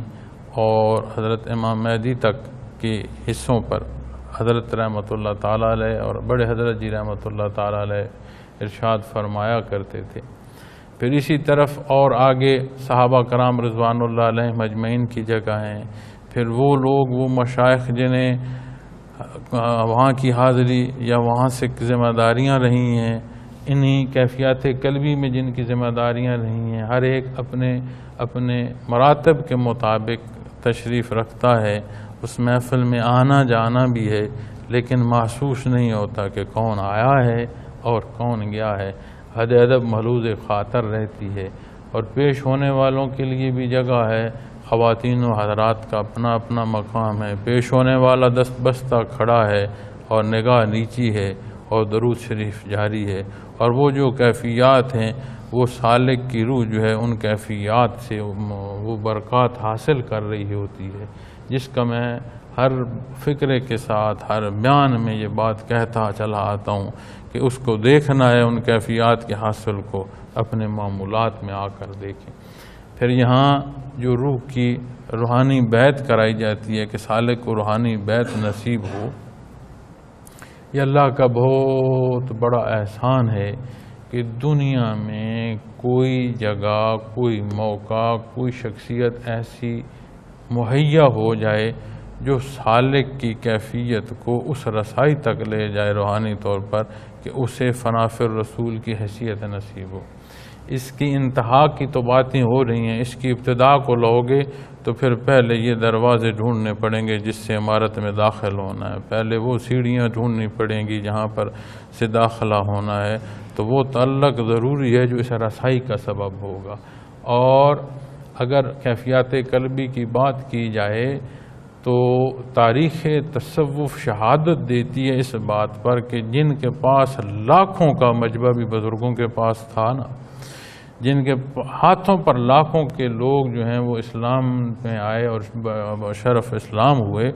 اور حضرت امام مہدی تک کے حصوں پر حضرت رحمۃ اللہ تعالیٰ علیہ اور بڑے حضرت جی رحمۃ اللہ تعالیٰ علیہ ارشاد فرمایا کرتے تھے پھر اسی طرف اور آگے صحابہ کرام رضوان اللہ علیہ مجمعین کی جگہ ہیں، پھر وہ لوگ، وہ مشائخ جنہیں وہاں کی حاضری یا وہاں سے ذمہ داریاں رہی ہیں، انہی کیفیات قلبی میں جن کی ذمہ داریاں رہی ہیں، ہر ایک اپنے اپنے مراتب کے مطابق تشریف رکھتا ہے۔ اس محفل میں آنا جانا بھی ہے، لیکن محسوس نہیں ہوتا کہ کون آیا ہے اور کون گیا ہے۔ حد ادب محلوظ خاطر رہتی ہے، اور پیش ہونے والوں کے لیے بھی جگہ ہے۔ خواتین و حضرات کا اپنا اپنا مقام ہے، پیش ہونے والا دست بستہ کھڑا ہے اور نگاہ نیچی ہے اور درود شریف جاری ہے، اور وہ جو کیفیات ہیں وہ سالک کی روح جو ہے ان کیفیات سے وہ برکات حاصل کر رہی ہوتی ہے، جس کا میں ہر فکرے کے ساتھ ہر بیان میں یہ بات کہتا چلا آتا ہوں کہ اس کو دیکھنا ہے، ان کیفیات کے حاصل کو اپنے معمولات میں آ کر دیکھیں۔ پھر یہاں جو روح کی روحانی بیعت کرائی جاتی ہے کہ سالک کو روحانی بیعت نصیب ہو، یہ اللہ کا بہت بڑا احسان ہے کہ دنیا میں کوئی جگہ، کوئی موقع، کوئی شخصیت ایسی مہیا ہو جائے جو سالک کی کیفیت کو اس رسائی تک لے جائے روحانی طور پر کہ اسے فناء الرسول کی حیثیت نصیب ہو۔ اس کی انتہا کی تو باتیں ہو رہی ہیں، اس کی ابتدا کو لوگے تو پھر پہلے یہ دروازے ڈھونڈنے پڑیں گے جس سے عمارت میں داخل ہونا ہے، پہلے وہ سیڑھیاں ڈھونڈنی پڑیں گی جہاں پر سے داخلہ ہونا ہے، تو وہ تعلق ضروری ہے جو اس رسائی کا سبب ہوگا۔ اور اگر کیفیات قلبی کی بات کی جائے تو تاریخ تصوف شہادت دیتی ہے اس بات پر کہ جن کے پاس لاکھوں کا مجمع بھی بزرگوں کے پاس تھا نا، جن کے ہاتھوں پر لاکھوں کے لوگ جو ہیں وہ اسلام میں آئے اور شرف اسلام ہوئے،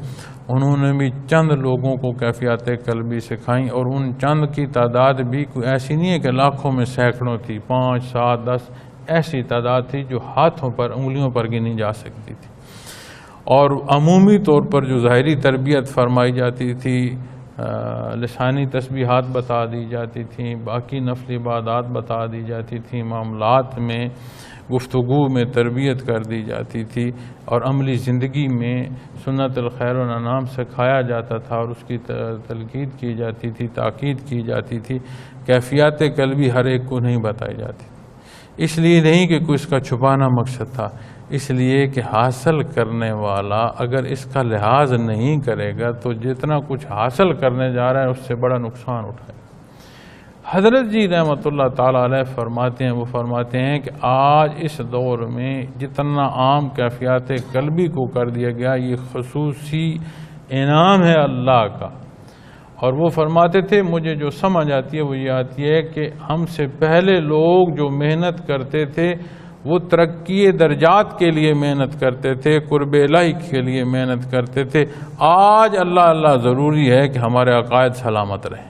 انہوں نے بھی چند لوگوں کو کیفیات قلبی سکھائیں، اور ان چند کی تعداد بھی کوئی ایسی نہیں ہے کہ لاکھوں میں سینکڑوں تھی، 5، 7، 10 ایسی تعداد تھی جو ہاتھوں پر انگلیوں پر گنی جا سکتی تھی۔ اور عمومی طور پر جو ظاہری تربیت فرمائی جاتی تھی، لسانی تسبیحات بتا دی جاتی تھیں، باقی نفلی عبادات بتا دی جاتی تھیں، معاملات میں گفتگو میں تربیت کر دی جاتی تھی، اور عملی زندگی میں سنت الخیر والانام سکھایا جاتا تھا اور اس کی تلقین کی جاتی تھی، تاکید کی جاتی تھی۔ کیفیات قلبی ہر ایک کو نہیں بتائی جاتی، اس لیے نہیں کہ کوئی اس کا چھپانا مقصد تھا، اس لیے کہ حاصل کرنے والا اگر اس کا لحاظ نہیں کرے گا تو جتنا کچھ حاصل کرنے جا رہا ہے اس سے بڑا نقصان اٹھائے۔ حضرت جی رحمۃ اللہ تعالیٰ علیہ فرماتے ہیں، وہ فرماتے ہیں کہ آج اس دور میں جتنا عام کیفیات قلبی کو کر دیا گیا، یہ خصوصی انعام ہے اللہ کا۔ اور وہ فرماتے تھے مجھے جو سمجھ آتی ہے وہ یہ آتی ہے کہ ہم سے پہلے لوگ جو محنت کرتے تھے وہ ترقی درجات کے لیے محنت کرتے تھے، قرب الہی کے لیے محنت کرتے تھے۔ آج اللہ اللہ ضروری ہے کہ ہمارے عقائد سلامت رہیں۔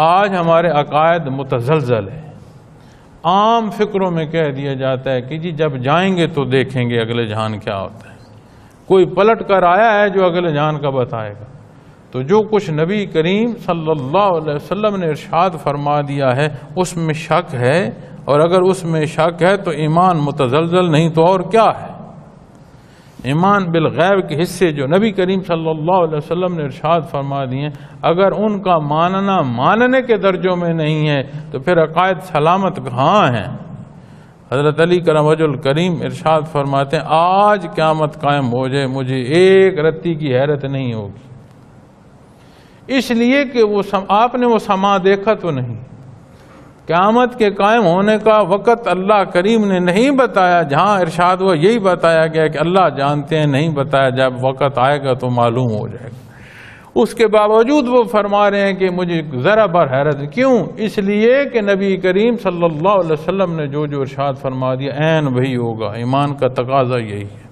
آج ہمارے عقائد متزلزل ہیں۔ عام فکروں میں کہہ دیا جاتا ہے کہ جی جب جائیں گے تو دیکھیں گے اگلے جہان کیا ہوتا ہے، کوئی پلٹ کر آیا ہے جو اگلے جہان کا بتائے گا؟ تو جو کچھ نبی کریم صلی اللہ علیہ وسلم نے ارشاد فرما دیا ہے اس میں شک ہے، اور اگر اس میں شک ہے تو ایمان متزلزل نہیں تو اور کیا ہے؟ ایمان بالغیب کے حصے جو نبی کریم صلی اللہ علیہ وسلم نے ارشاد فرما دیے، اگر ان کا ماننا ماننے کے درجوں میں نہیں ہے تو پھر عقائد سلامت کہاں ہیں؟ حضرت علی کرم وجہ الکریم ارشاد فرماتے ہیں آج قیامت قائم ہو جائے مجھے ایک رتی کی حیرت نہیں ہوگی، اس لیے کہ آپ نے وہ سما دیکھا تو نہیں۔ قیامت کے قائم ہونے کا وقت اللہ کریم نے نہیں بتایا، جہاں ارشاد ہوا یہی بتایا گیا کہ اللہ جانتے ہیں، نہیں بتایا جب وقت آئے گا تو معلوم ہو جائے گا۔ اس کے باوجود وہ فرما رہے ہیں کہ مجھے ذرا بھر حیرت، کیوں؟ اس لیے کہ نبی کریم صلی اللہ علیہ وسلم نے جو ارشاد فرما دیا عین وہی ہوگا، ایمان کا تقاضا یہی ہے۔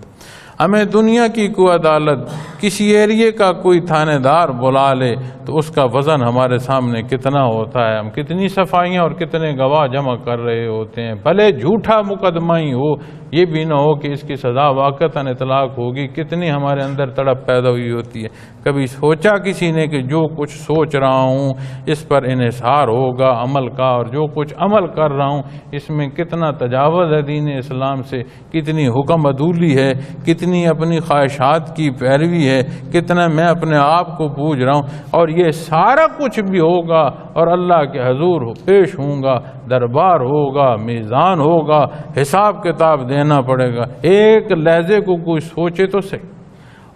ہمیں دنیا کی کوئی عدالت کسی ایریے کا کوئی تھانے دار بلا لے تو اس کا وزن ہمارے سامنے کتنا ہوتا ہے، ہم کتنی صفائیاں اور کتنے گواہ جمع کر رہے ہوتے ہیں، بھلے جھوٹا مقدمہ ہی ہو، یہ بھی نہ ہو کہ اس کی سزا واقعتاً اطلاق ہوگی، کتنی ہمارے اندر تڑپ پیدا ہوئی ہوتی ہے۔ کبھی سوچا کسی نے کہ جو کچھ سوچ رہا ہوں اس پر انحصار ہوگا عمل کا، اور جو کچھ عمل کر رہا ہوں اس میں کتنا تجاوز ہے دین اسلام سے، کتنی حکم عدولی ہے، کتنی اپنی خواہشات کی پیروی ہے، کتنا میں اپنے آپ کو پوج رہا ہوں، اور یہ سارا کچھ بھی ہوگا اور اللہ کے حضور پیش ہوں گا، دربار ہوگا، میزان ہوگا، حساب کتاب دینا پڑے گا۔ ایک لحظے کو کوئی سوچے تو صحیح،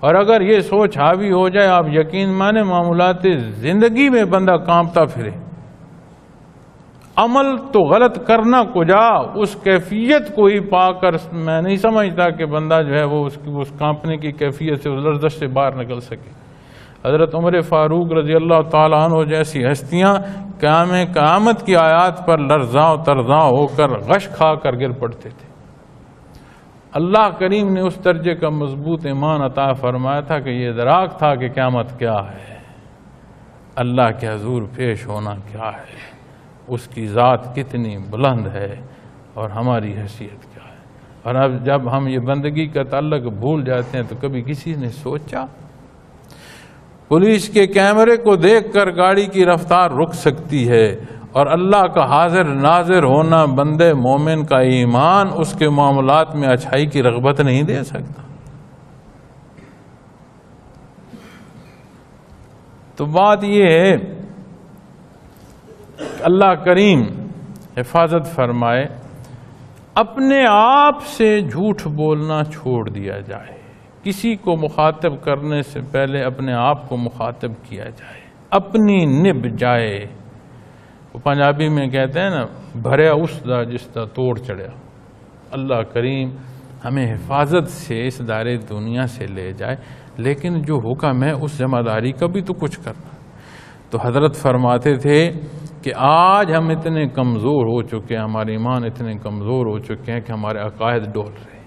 اور اگر یہ سوچ حاوی ہو جائے آپ یقین مانے معاملات زندگی میں بندہ کانپتا پھرے۔ عمل تو غلط کرنا کجا، اس کیفیت کو ہی پا کر میں نہیں سمجھتا کہ بندہ جو ہے وہ اس کانپنے کی کیفیت سے، اس لرزش سے باہر نکل سکے۔ حضرت عمر فاروق رضی اللہ تعالیٰ عنہ جیسی ہستیاں قیامت کی آیات پر لرزاں ترزاں ہو کر غش کھا کر گر پڑتے تھے۔ اللہ کریم نے اس درجے کا مضبوط ایمان عطا فرمایا تھا کہ یہ ادراک تھا کہ قیامت کیا ہے، اللہ کے حضور پیش ہونا کیا ہے، اس کی ذات کتنی بلند ہے اور ہماری حیثیت کیا ہے۔ اور اب جب ہم یہ بندگی کا تعلق بھول جاتے ہیں تو کبھی کسی نے سوچا پولیس کے کیمرے کو دیکھ کر گاڑی کی رفتار رک سکتی ہے، اور اللہ کا حاضر ناظر ہونا بندے مومن کا ایمان اس کے معاملات میں اچھائی کی رغبت نہیں دے سکتا۔ تو بات یہ ہے اللہ کریم حفاظت فرمائے، اپنے آپ سے جھوٹ بولنا چھوڑ دیا جائے، کسی کو مخاطب کرنے سے پہلے اپنے آپ کو مخاطب کیا جائے، اپنی نب جائے۔ وہ پنجابی میں کہتے ہیں نا، بھریا اس دا جس دا توڑ چڑھیا۔ اللہ کریم ہمیں حفاظت سے اس دائرے دنیا سے لے جائے، لیکن جو حکم ہے اس ذمہ داری کا بھی تو کچھ کرنا۔ تو حضرت فرماتے تھے کہ آج ہم اتنے کمزور ہو چکے ہیں، ہمارے ایمان اتنے کمزور ہو چکے ہیں کہ ہمارے عقائد ڈول رہے ہیں۔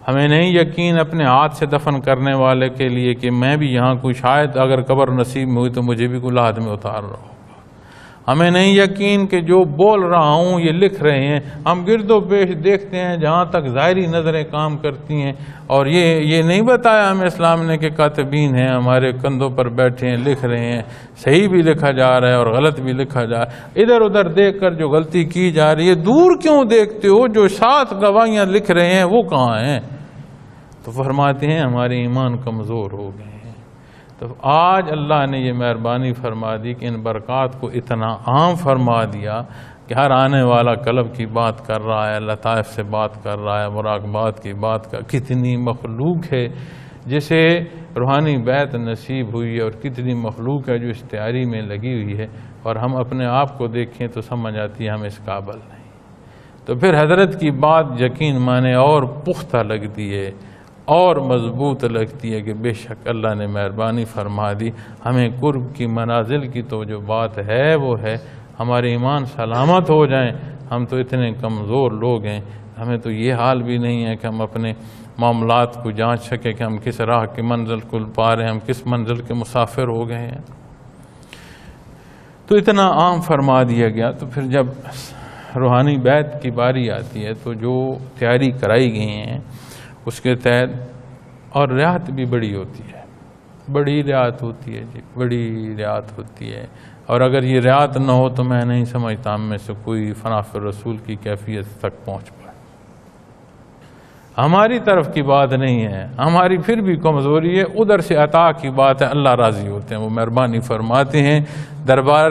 ہمیں نہیں یقین اپنے ہاتھ سے دفن کرنے والے کے لیے کہ میں بھی یہاں کوئی شاید اگر قبر نصیب میں ہوئی تو مجھے بھی کوئی لحد میں اتار رہا ہوگا۔ ہمیں نہیں یقین کہ جو بول رہا ہوں یہ لکھ رہے ہیں۔ ہم گرد و پیش دیکھتے ہیں جہاں تک ظاہری نظریں کام کرتی ہیں، اور یہ نہیں بتایا ہمیں اسلام نے کہ کاتبین ہیں ہمارے کندھوں پر بیٹھے ہیں، لکھ رہے ہیں، صحیح بھی لکھا جا رہا ہے اور غلط بھی لکھا جا رہا ہے۔ ادھر ادھر دیکھ کر جو غلطی کی جا رہی ہے، دور کیوں دیکھتے ہو؟ جو 7 گواہیاں لکھ رہے ہیں وہ کہاں ہیں؟ تو فرماتے ہیں ہمارے ایمان کمزور ہو گئے ہیں۔ تو آج اللہ نے یہ مہربانی فرما دی کہ ان برکات کو اتنا عام فرما دیا کہ ہر آنے والا قلب کی بات کر رہا ہے، لطائف سے بات کر رہا ہے، مراقبات کی بات کر۔ کتنی مخلوق ہے جسے روحانی بیعت نصیب ہوئی ہے، اور کتنی مخلوق ہے جو اس تیاری میں لگی ہوئی ہے، اور ہم اپنے آپ کو دیکھیں تو سمجھ آتی ہے ہم اس قابل نہیں۔ تو پھر حضرت کی بات یقین مانے اور پختہ لگتی ہے اور مضبوط لگتی ہے کہ بے شک اللہ نے مہربانی فرما دی۔ ہمیں قرب کی منازل کی تو جو بات ہے وہ ہے ہمارے ایمان سلامت ہو جائیں۔ ہم تو اتنے کمزور لوگ ہیں، ہمیں تو یہ حال بھی نہیں ہے کہ ہم اپنے معاملات کو جانچ سکیں کہ ہم کس راہ کی منزل کو پا رہے ہیں، ہم کس منزل کے مسافر ہو گئے ہیں۔ تو اتنا عام فرما دیا گیا۔ تو پھر جب روحانی بیعت کی باری آتی ہے تو جو تیاری کرائی گئی ہیں اس کے تحت، اور رعایت بھی بڑی ہوتی ہے، بڑی رعایت ہوتی ہے جی، بڑی رعایت ہوتی ہے۔ اور اگر یہ رعایت نہ ہو تو میں نہیں سمجھتا ہم میں سے کوئی فنا فی الرسول کی کیفیت تک پہنچ پائے۔ ہماری طرف کی بات نہیں ہے، ہماری پھر بھی کمزوری ہے، ادھر سے عطا کی بات ہے، اللہ راضی ہوتے ہیں، وہ مہربانی فرماتے ہیں، دربار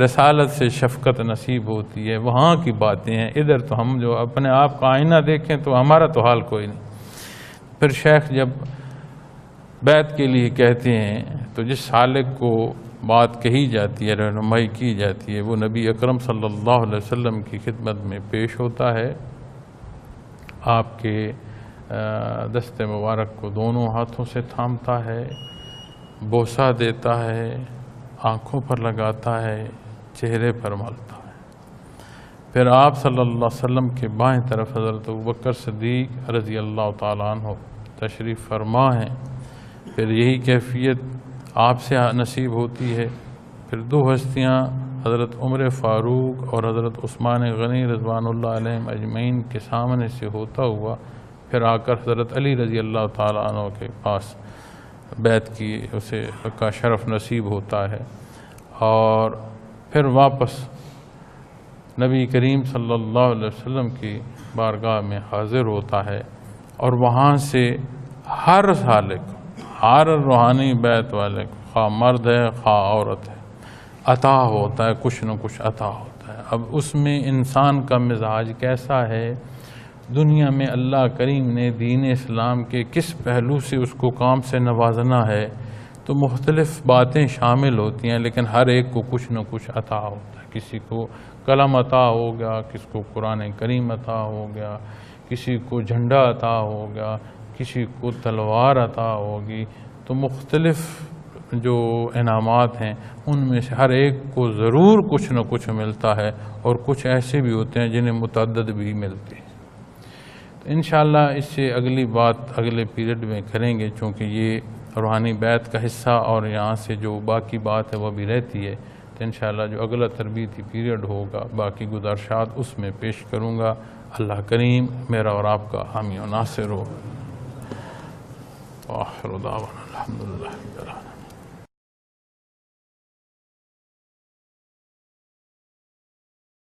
رسالت سے شفقت نصیب ہوتی ہے، وہاں کی باتیں ہیں۔ ادھر تو ہم جو اپنے آپ کا آئینہ دیکھیں تو ہمارا تو حال کوئی نہیں۔ پھر شیخ جب بیعت کے لیے کہتے ہیں تو جس سالک کو بات کہی جاتی ہے، رہنمائی کی جاتی ہے، وہ نبی اکرم صلی اللہ علیہ وسلم کی خدمت میں پیش ہوتا ہے، آپ کے دست مبارک کو دونوں ہاتھوں سے تھامتا ہے، بوسہ دیتا ہے، آنکھوں پر لگاتا ہے، چہرے پر ملتا ہے۔ پھر آپ صلی اللہ علیہ وسلم کے بائیں طرف حضرت ابوبکر صدیق رضی اللہ تعالیٰ عنہ تشریف فرما ہیں، پھر یہی کیفیت آپ سے نصیب ہوتی ہے۔ پھر دو ہستیاں حضرت عمر فاروق اور حضرت عثمان غنی رضوان اللہ علیہم اجمعین کے سامنے سے ہوتا ہوا پھر آ کر حضرت علی رضی اللہ تعالیٰ عنہ کے پاس بیعت کی اسے کا شرف نصیب ہوتا ہے، اور پھر واپس نبی کریم صلی اللہ علیہ وسلم کی بارگاہ میں حاضر ہوتا ہے، اور وہاں سے ہر سالک، ہر روحانی بیعت والے کو، خواہ مرد ہے خواہ عورت ہے، عطا ہوتا ہے، کچھ نہ کچھ عطا ہوتا ہے۔ اب اس میں انسان کا مزاج کیسا ہے، دنیا میں اللہ کریم نے دین اسلام کے کس پہلو سے اس کو کام سے نوازنا ہے، تو مختلف باتیں شامل ہوتی ہیں، لیکن ہر ایک کو کچھ نہ کچھ عطا ہوتا ہے۔ کسی کو قلم عطا ہو گیا، کسی کو قرآن کریم عطا ہو گیا، کسی کو جھنڈا عطا ہو گیا، کسی کو تلوار عطا ہوگی، تو مختلف جو انعامات ہیں ان میں سے ہر ایک کو ضرور کچھ نہ کچھ ملتا ہے، اور کچھ ایسے بھی ہوتے ہیں جنہیں متعدد بھی ملتے ہیں۔ تو انشاءاللہ اس سے اگلی بات اگلے پیریڈ میں کریں گے، چونکہ یہ روحانی بیعت کا حصہ اور یہاں سے جو باقی بات ہے وہ بھی رہتی ہے، تو انشاءاللہ جو اگلا تربیتی پیریڈ ہوگا باقی گزارشات اس میں پیش کروں گا۔ اللہ کریم میرا اور آپ کا حامی و ناصر ہو۔ وآخر دعوانا الحمدللہ رب العالمین۔